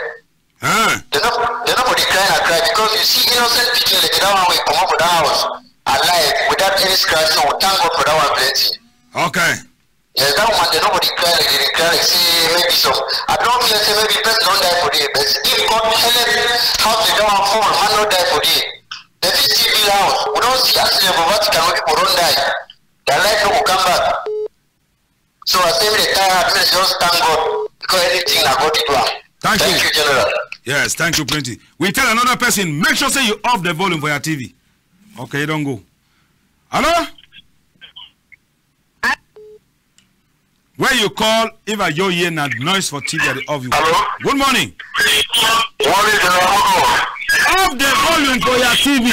They're not for the cry because you see innocent people like that one we come up for the house alive without any scratch, so thank God for that one plenty. Okay. Yes, that one they nobody cry like they cry like say maybe so. I don't feel say maybe person don't die for the but if God help house they don't fall, man not die for the. The civil house, we don't see accident of Vatican when people don't die. Their life no will come back. So I say the time just thank God because anything I got it wrong. Thank you, General. Yes, thank you plenty. We tell another person, make sure say you off the volume for your TV. Okay, don't go. Hello? Where you call, if I hear na noise for TV at the off you. Hello? Good morning. Morning, General. Off the volume for your TV.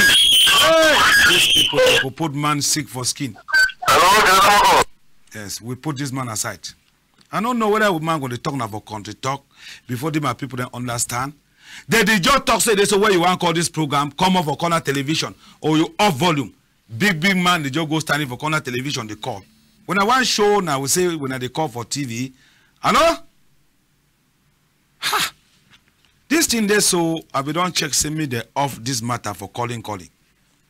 Hey. These people put man sick for skin. Hello, General. Yes, we put this man aside. I don't know whether we man going to talk about country talk before my people don't understand. They just talk say this where you want to call this program, come off for corner television or you off volume. Big man, they just go standing for corner television, they call. When I want show now, we say when they call for TV. Hello? Ha! This thing there, so I be don't check send me the off this matter for calling.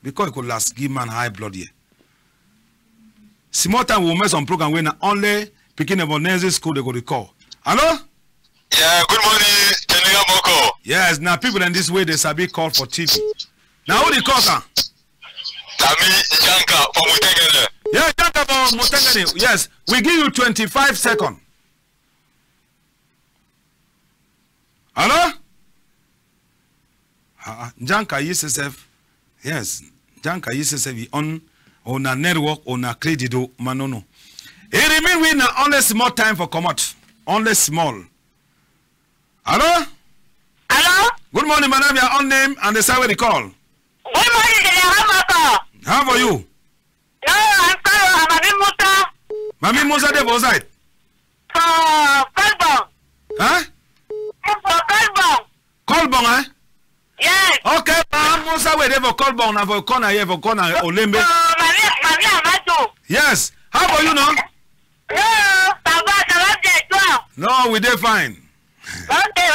Because it could last give man high blood here. Small time we will make some program when only picking about nursery school they go to call. Hello? Yeah, good morning, General Moko. Yes, now people in this way they sabi call for TV. Now who they call sir? Janka from Mutengene. Yeah, Janka from Mutengene. Yes, we give you 25 seconds. Hello? Janka USSF. Yes, Janka USSF on a network on a credit manono. It remain we now only small time for come out. Only small. Hello? Hello? Good morning, madam. Your own name and the side where they call. Good morning, General Moko. How are you? No, I'm sorry, Mami Musa. Mami Musa de Bozite. Colbon. Huh? For Colbon. Colbon, eh? Yes. Okay, Mami Musa we there for Colbon and for corner here for corner Olembe. Mami Amado. Yes. How about you now? No, ça va bien, toi. No, we dey fine. Okay,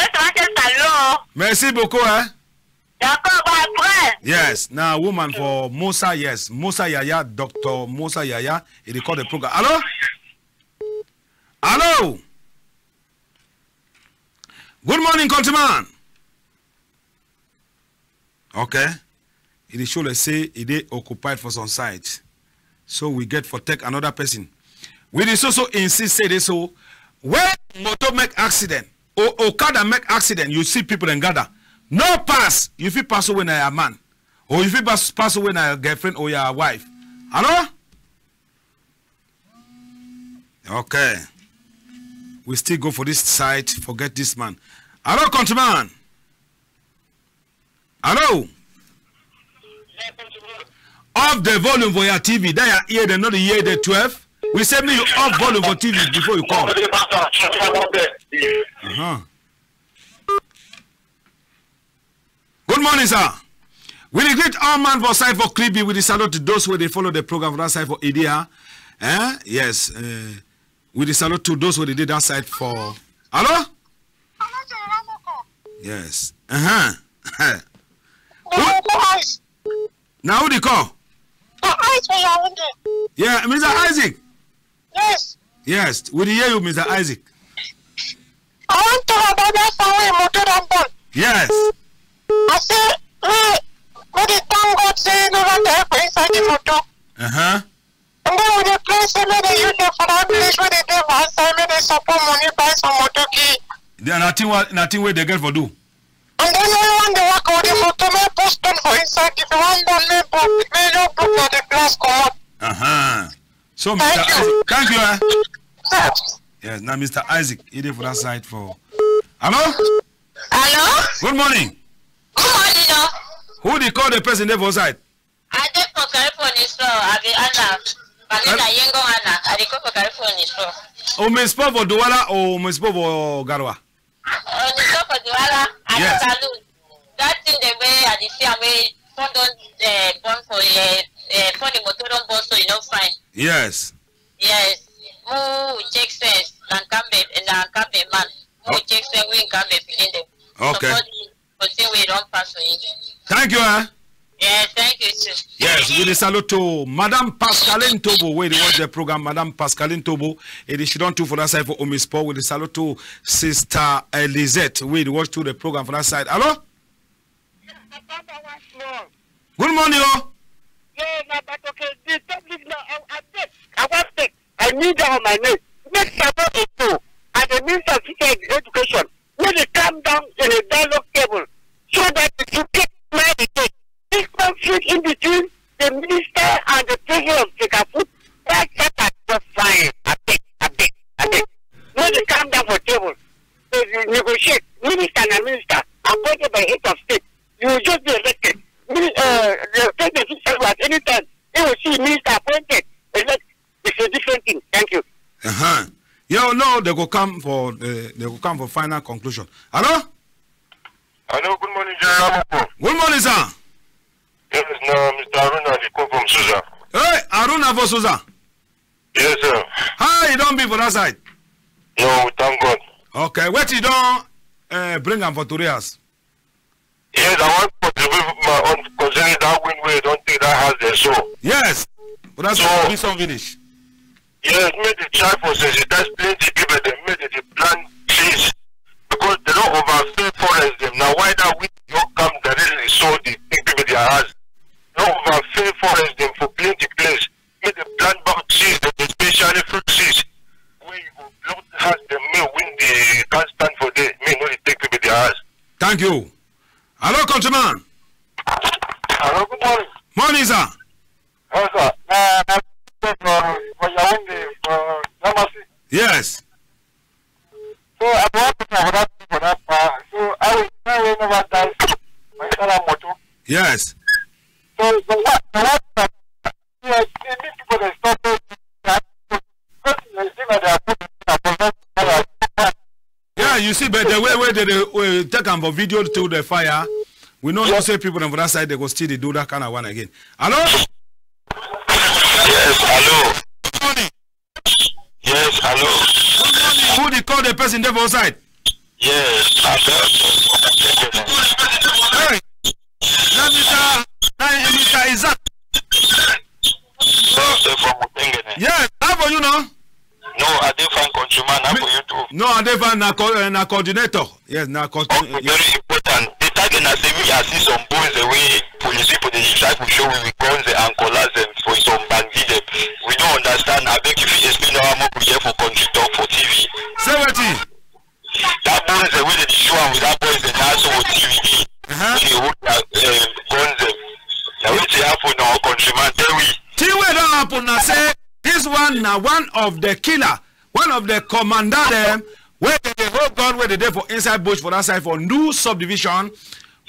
hello. Merci beaucoup, eh? D'accord, après. Yes. Now, woman for Musa, yes. Musa Yaya, Dr. Musa Yaya, he record the program. Hello? Hello? Good morning, countryman. Okay. It show let's say it is occupied for some site. So we get for take another person. We is also insist say this so when motor make accident or Okada make accident, you see people and gather. No pass. You feel pass away na your man. Or you feel pass away na your girlfriend or your wife. Hello? Okay. We still go for this side. Forget this man. Hello, countryman. Hello? Off the volume for your TV. Then you hear the not hear the 12. We say me you off volume for TV before you call. Good morning, sir. We greet all man for side for Kribi. We salute to those who they follow the program for that side for Idea. Yes. We salute to those who they did that side for. Hello? Yes. Now who they call? Yeah, Mr. Isaac. Yes. Yes, we hear you, Mr. Isaac. I want to talk about that family motor and ball. Yes. I say, we the thank God say never there for inside the motor. Yeah, nothing where they get for do. And then I want the work on the photo me post them for inside. If you want them, me put for the class come up. So Mr. Isaac, thank you. Yes, now Mr. Isaac, he did for that side for. Hello? Hello? Good morning. Good morning, no? Who did call the person there for side? I did for California store. I be Anna. Vanessa Yengo Anna. I did for California store. Oh, Miss Popo Duwala or Miss Popo Garwa? Oh, the store for Duwala. I don't salute. That thing the way I see a way phone don't born for phone the motor don't born so you know fine. Yes. Yes. Who check says and come man. Who check says we come begin them. Okay. But we don't pass for it. Thank you, Yes, thank you, sir. Yes, we salute to Madame Pascaline Tobo, where they watch the program, Madame Pascaline Tobo. It is she don't do for that side for Omispo. We salute to Sister Lisette, where they watch to the program for that side. Hello? Good morning, oh. Yeah, but okay, the topic now, I need that on my name. Make support a two, and the Minister of Education, let it come down in a dialogue table, so that you get married. This conflict in between the minister and the president of Singapore, that's just fine. I beg. Let it come down for table. They negotiate. Minister and minister, appointed by head of state. You will just be elected. The president at any time, they will see minister appointed. It's a different thing. Thank you. Yeah, no, they will come for final conclusion. Hello? Hello, good morning, General. Good morning, sir. Yes, no, Mr. Aruna, they come from Suza. Hey, Aruna for Suza. Yes, sir. Hi, you don't be for that side. No, thank God. Okay, what you don't bring them for Turias? Yes, I want to my own concerning that win where don't think that has the show. Yes, but that's so, this one finish. Yes, made the try for sensitize plenty people, they made the plant trees because they don't overfill forest them. Now why that we don't come directly so the big people their house. They don't overfill forest them for plenty place. Made the plant back trees, especially fruit trees. Where you go block has the may win the can't stand for them, may not take people their house. Thank you. Hello, countryman. Hello, good morning. Morning, sir. Hello, sir. For YAOUNDE, yes. So I want to know for that so I will never die. My motto. Yes. So what these people they stop yeah, you see, but the way they take them for video to the fire, we know you say people on that side they go still do that kind of one again. Hello? Yes, hello. Good morning. Yes, hello. Good morning. Who did call the person there for outside? Yes, hey, Mr. Isaac. Yes, how for you now? No, I didn't find countryman. How for you too? No, I didn't find na coordinator. Yes, na coordinator. Okay, very important. The target na say me I see some boys the way police people they try to show we guns and collars them for some bandit them. We don't understand. I beg if you explain how much we get for country talk for TV. Say what? That boys the way they show with that boys the also on TV. They hold guns them. Now what happen now, countryman? Tell we. See what don't happen now? Say this one now one of the killer, one of the commander them. Where they hold gun where they dey for inside bush for that side for new subdivision.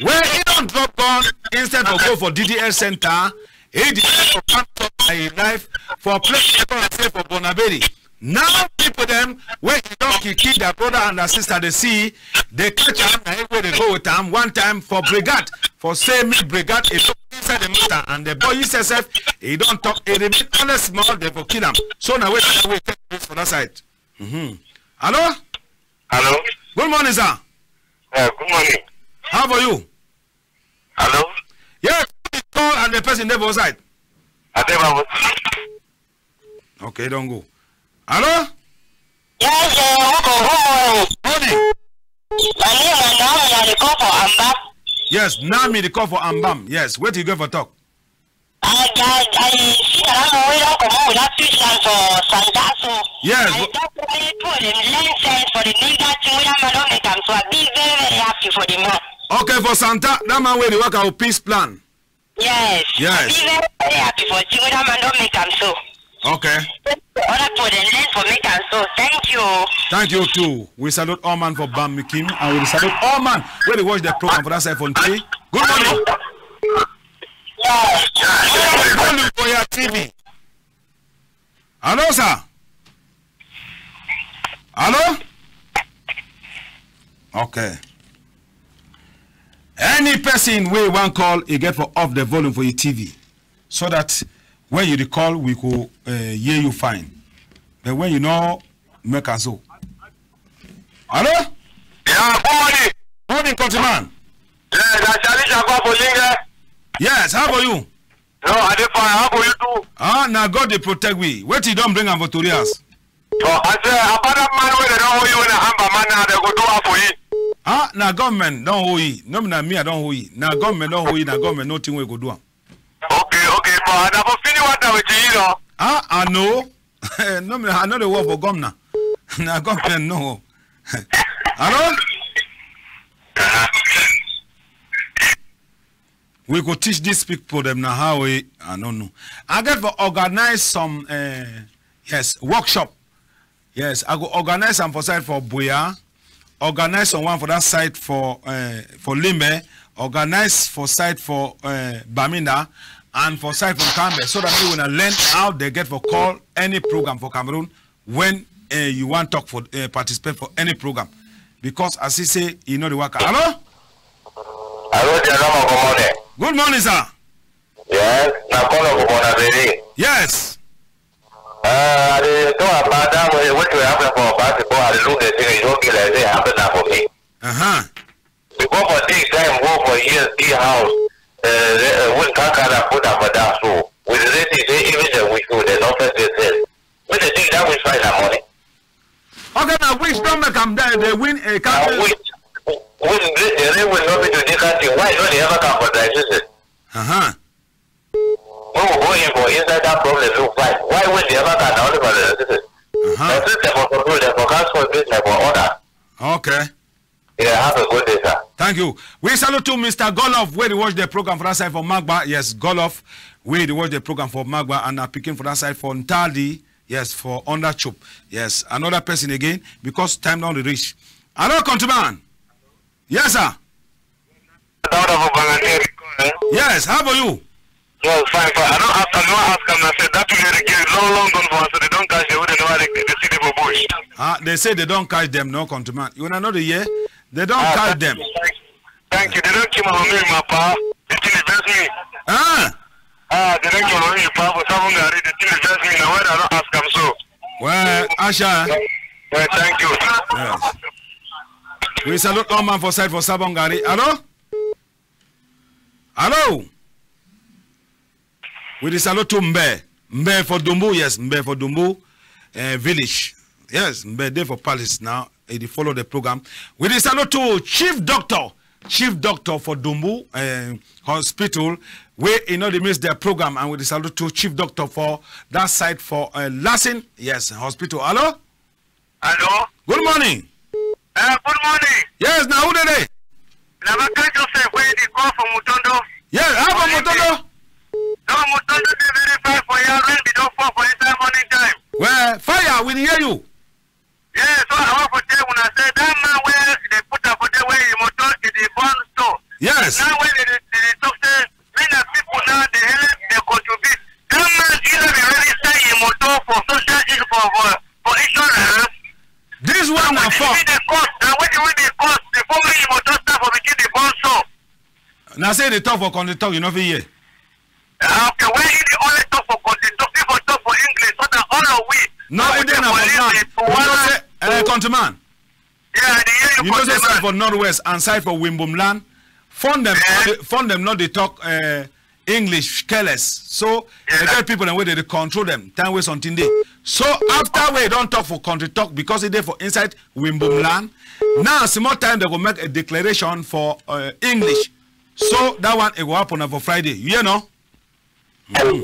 Where he don't drop gun instead of go for DDL center. He decided to come to my life for place for Bonaberi. Now people them where he don't kill their brother and their sister they see they catch him and where they go with him one time for brigade for same brigade inside the matter and the boy himself he don't talk he remain only small they for kill him. So now we take this for that side. Hello? Hello? Good morning, sir. Good morning. How are you? Hello? Yes, call and the person never outside. Okay, don't go. Hello? Yes, morning. My name is Naomi, I call for Ambam. Yes, Nami the call for Ambam. Yes, where do you go for talk? I see that I'm away on come with that fish land for Santa, so yes. I don't really put them lenses for the nigga to me that man don't make them, so I be very, very happy for the man. Okay, for Santa, that man will work our peace plan. Yes. Yes. I be very, very happy for the that man don't make them so. Okay. Other for the lens for make them so. Thank you. Thank you too. We salute all man for Bam Mikim, and we salute all man where they watch the program for that side for 3. Good morning. Good morning for your TV. Hello, sir. Hello? Okay. Any person we want call, you get for off the volume for your TV, so that when you recall, we could hear you fine. But when you know, make us so. Hello? Yeah, good morning. Morning, countryman. Yes, Yes, how are you? no, I did fine. How about you too? Ah, now God they protect we. What you don't bring am for Torias? So I say, about that man where they don't hold you in a hamper man now, they go do it for you. Ah, now government don't hold you. No, na me I don't hold you. Now government don't hold you. Now government nothing we go do am. Okay, but I never finish what I with you, know. Ah, I know. No, me I know the word for governor. Now government no. Hello? We could teach these people them now how we, I don't know. I get to organize some yes, workshop. Yes, I go organize some for side for Boya, organize some one for that side for Limbe, organize for side for Bamina, and for side for Cambe, so that we wanna learn how they get for call any program for Cameroon when you want to talk for participate for any program. Because as he say, you know the worker. Hello? Hello, good morning. Good morning, sir. Yes, now call up on a Yes. I don't about that what you happen for basketball. I look at it, you don't get it happen for me. Because for this time, work for years, the house, when Kakara put up for that, so with the lady, they even the wish to the office, they said, but the thing that we find that money. Okay, now which don't make them there, they win a country. They will not be to this country. Why don't they ever come for that? We will go in for inside that problem look fine. Why would they ever come out of the system for control, the forecast for business for order? Okay. Yeah, have a good day, sir. Thank you. We salute to Mr. Goloff, where they watch the program for that side for Magba. Yes, Goloff, where they watch the program for Magba and are picking for that side for Ntali. Yes, for Underchup. Yes, another person again, because time don't reach. Hello, countryman. Yes, sir. Yes, how about you? Well, fine, but I don't ask them. I said that will get long gone for us, so they don't catch the wouldn't know they see the bush. They say they don't catch them, no countryman. You wanna know the year? They don't catch them. Thank you. They don't keep on me, my pa. They still invest me. They don't keep on me, pa, but someone got it. They still invest me. Now, why I don't ask them so? Well, Asha. Well, thank you. Yes. We salute all man for side for Sabongari. Hello? Hello? We salute to Mbe. Mbe for Dumbu, yes, Mbe for Dumbu village. Yes, Mbe there for Palace now. They follow the program. We salute to Chief Doctor for Dumbu Hospital, where you know they miss their program, and we salute to Chief Doctor for that side for Lassen, yes, hospital. Hello? Hello? Good morning. Good morning. Yes, now who did they? Never catch yourself where they call from Mutondo. Yes, how from Mutondo? No, Mutondo, they verify for your rent, they don't fall for inside morning time. Well, fire, we hear you. Yeah, so I want to tell when I say that man where they put up for the way you motor is the bond store. Yes. Now when they talk say, many people now they help they contribute. That man either they register in motor for social issue for insurance. This one now for the cost. Now when they cost, the former motor staff for making the bond store. Now say they talk for country talk, you know for here. Okay, where is the only talk for country talk? People talk for English, so that all of we. No, it ain't about countryman. Yeah, you know say side for Northwest and side for Wimbumland. Fund them not they talk English careless. So they tell people the way they control them. Time waste on day. So after we don't talk for country talk because it there for inside Wimbumland. Now some more time they will make a declaration for English. So that one it will happen for Friday. You know? Hello?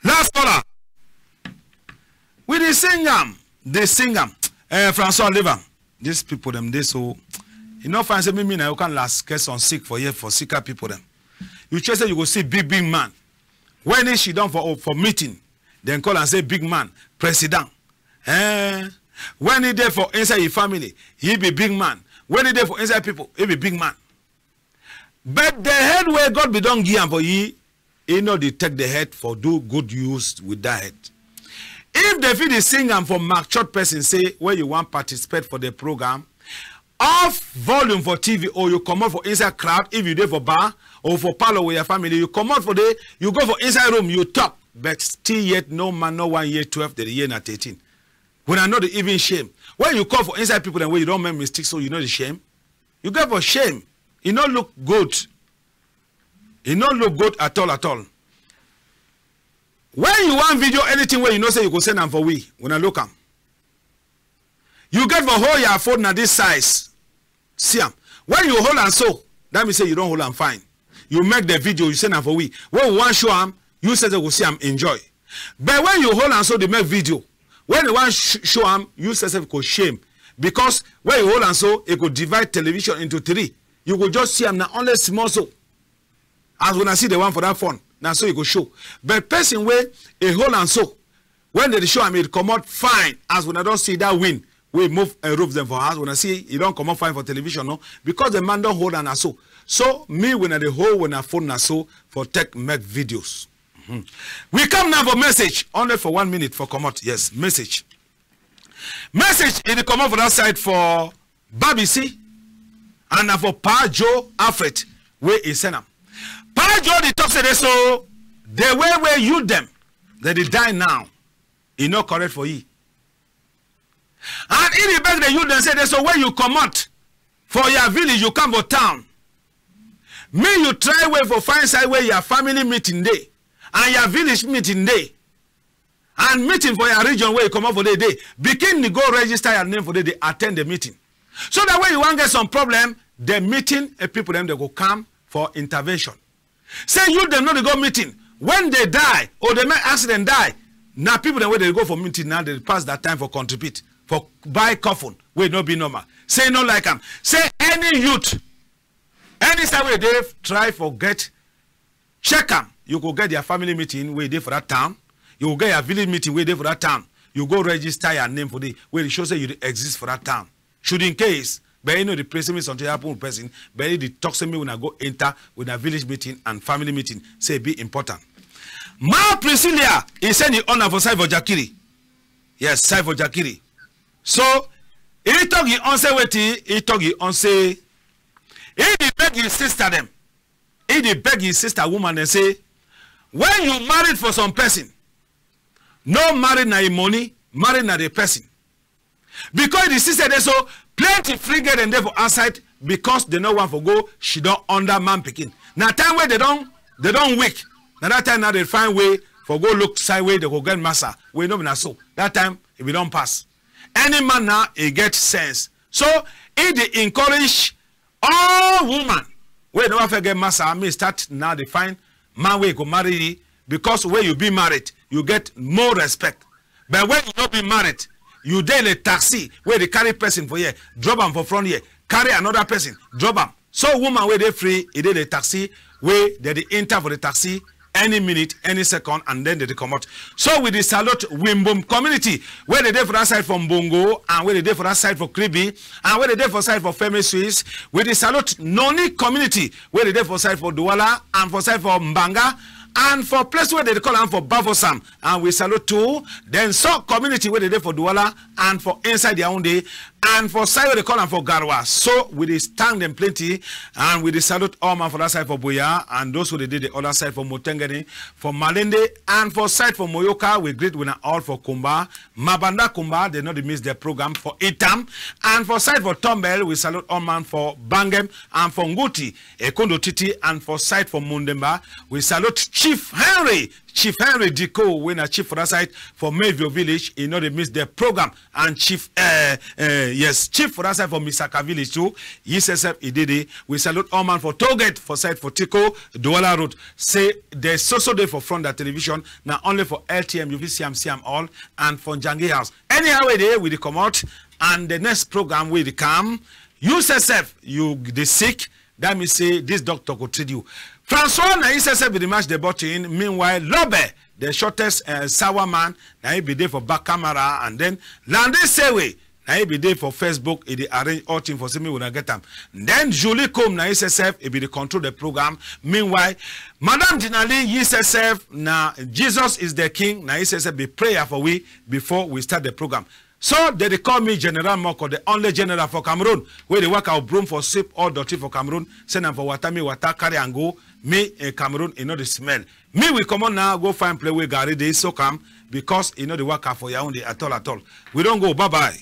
Last caller. We they sing them. Francois Oliver. These people them they so you know fancy me now you can last case on sick for sicker people them. You just say you go see big man. When is she done for meeting? Then call and say big man, president. When he there for inside your family, he be big man. When he there for inside people, he be big man. But the head where God be done give for ye, he know they take the head for do good use with that head. If the video sing and for matured person say where you want participate for the program, off volume for TV or you come out for inside crowd if you there for bar or for parlor with your family, you come out for the you go for inside room, you talk, but still yet no man, no 1 year 12, the year not 18. When I know the even shame. When you call for inside people and when you don't make mistakes, so you know the shame. You go for shame. It don't look good. It don't look good at all. When you want video anything where you know say you go send them for we when I look them. You get for hold your phone at this size. See them. When you hold and so, that means say you don't hold them fine. You make the video, you send them for we. When you want show them, you say they will see them enjoy. But when you hold and so they make video. When you want show them, you say they go shame. Because when you hold and so, it could divide television into 3. You could just see them now only small so. As when I see the one for that phone. Now so you go show. But person where a hold and so when they show him it come out fine. As when I don't see that win, we move and roof them for us. When I see you don't come out fine for television, no, because the man don't hold and so. So me when I the hold when I phone and so for tech make videos. We come now for message only for 1 minute for come out. Yes, message. Message in the come out for that side for Babi C and for Pa Joe Alfred where is send them. Pa Joe the talk say so the way where you them that they die now is not correct for you. And in the back the you them say so when you come out for your village you come for town. Me you try way for find side where your family meeting day and your village meeting day and meeting for your region where you come out for the day. Begin to go register your name for the day, attend the meeting. So that when you want to get some problem, the meeting people them they go come for intervention. Say you them not go meeting. When they die or they make accident die, now people them where they go for meeting now they pass that time for contribute for buy coffin where no be normal. Say no like them. Say any youth, any side where they try for get check them. You go get your family meeting where they for that town. You will get your village meeting where they for that town. You go register your name for the where it shows that you exist for that town. Should in case, but you know the person is something happen with person, but the talk to me when I go enter with a village meeting and family meeting, say be important. Ma Priscilla is sending honor for Side for Jakiri. Yes, Side for Jakiri. So he talk he on say what he talk he on say he beg his sister them. He beg his sister woman and say when you married for some person, no marry na money, marry na the person. Because the sister they so plenty free get and there for outside because they no want for go, she don't under man picking. Now time where they don't weak. Now that time now they find way for go look sideways, they go get massa. We know na so. That time if we don't pass. Any man now he get sense. So if they encourage all women where never forget massa, I may start now they find man way go marry because where you be married, you get more respect. But when you not be married, you daily taxi where they carry person for here, drop them for front here, carry another person, drop them. So woman where they free, it the taxi where they enter for the taxi any minute, any second, and then they come out. So we salute Wimbum community where they for that side from Bongo and where they for that side for Kribi and where they for side for Femi Swiss. We salute Noni community where they for side for Douala and for side for Mbanga. And for place where they call them for Bafosam, and we salute too. Then so community where they do for Douala and for inside YAOUNDE, and for side where they call them for Garwa. So we stand them plenty, and we salute all man for that side for Boya, and those who they did the other side for Motengani, for Malende, and for side for Moyoka. We greet winner all for Kumba, Mabanda Kumba. They know they miss their program for Itam, and for side for Tombel, we salute all man for Bangem and for Nguti, Ekondo Titi, and for side for Mundemba, we salute Chief Henry Chief Henry Diko, when a chief for that side for Mayville Village, you know they miss the program. And Chief, Chief for that side for Misaka Village too. YSSF Ididi. We salute all man for Toget for side for Tico, Douala Road. Say there's so day for front that television, now only for LTM, you will see them all, and for NJANGI House. Anyhow, we they come out, and the next program will come. YSSF, you the sick, that means say this doctor could treat you. Francois na YSSF will match the button. Meanwhile, Lobe, the shortest sour man, now he be there for back camera, and then Landy Sewe, now he be there for Facebook, he arrange all things for me when I get them. Then Julie Combe na YSSF, he be the control the program. Meanwhile, Madame Dinali YSSF, na Jesus is the king, na YSSF be prayer for we before we start the program. So they call me General MOKO, the only general for Cameroon, where they work out broom for sweep all dirty for Cameroon, send them for water, me water, carry and go. Me in Cameroon, you know the smell. Me we come on now, go find play with Gary, they so come, because you know the work out for Yaounde at all. We don't go, bye-bye.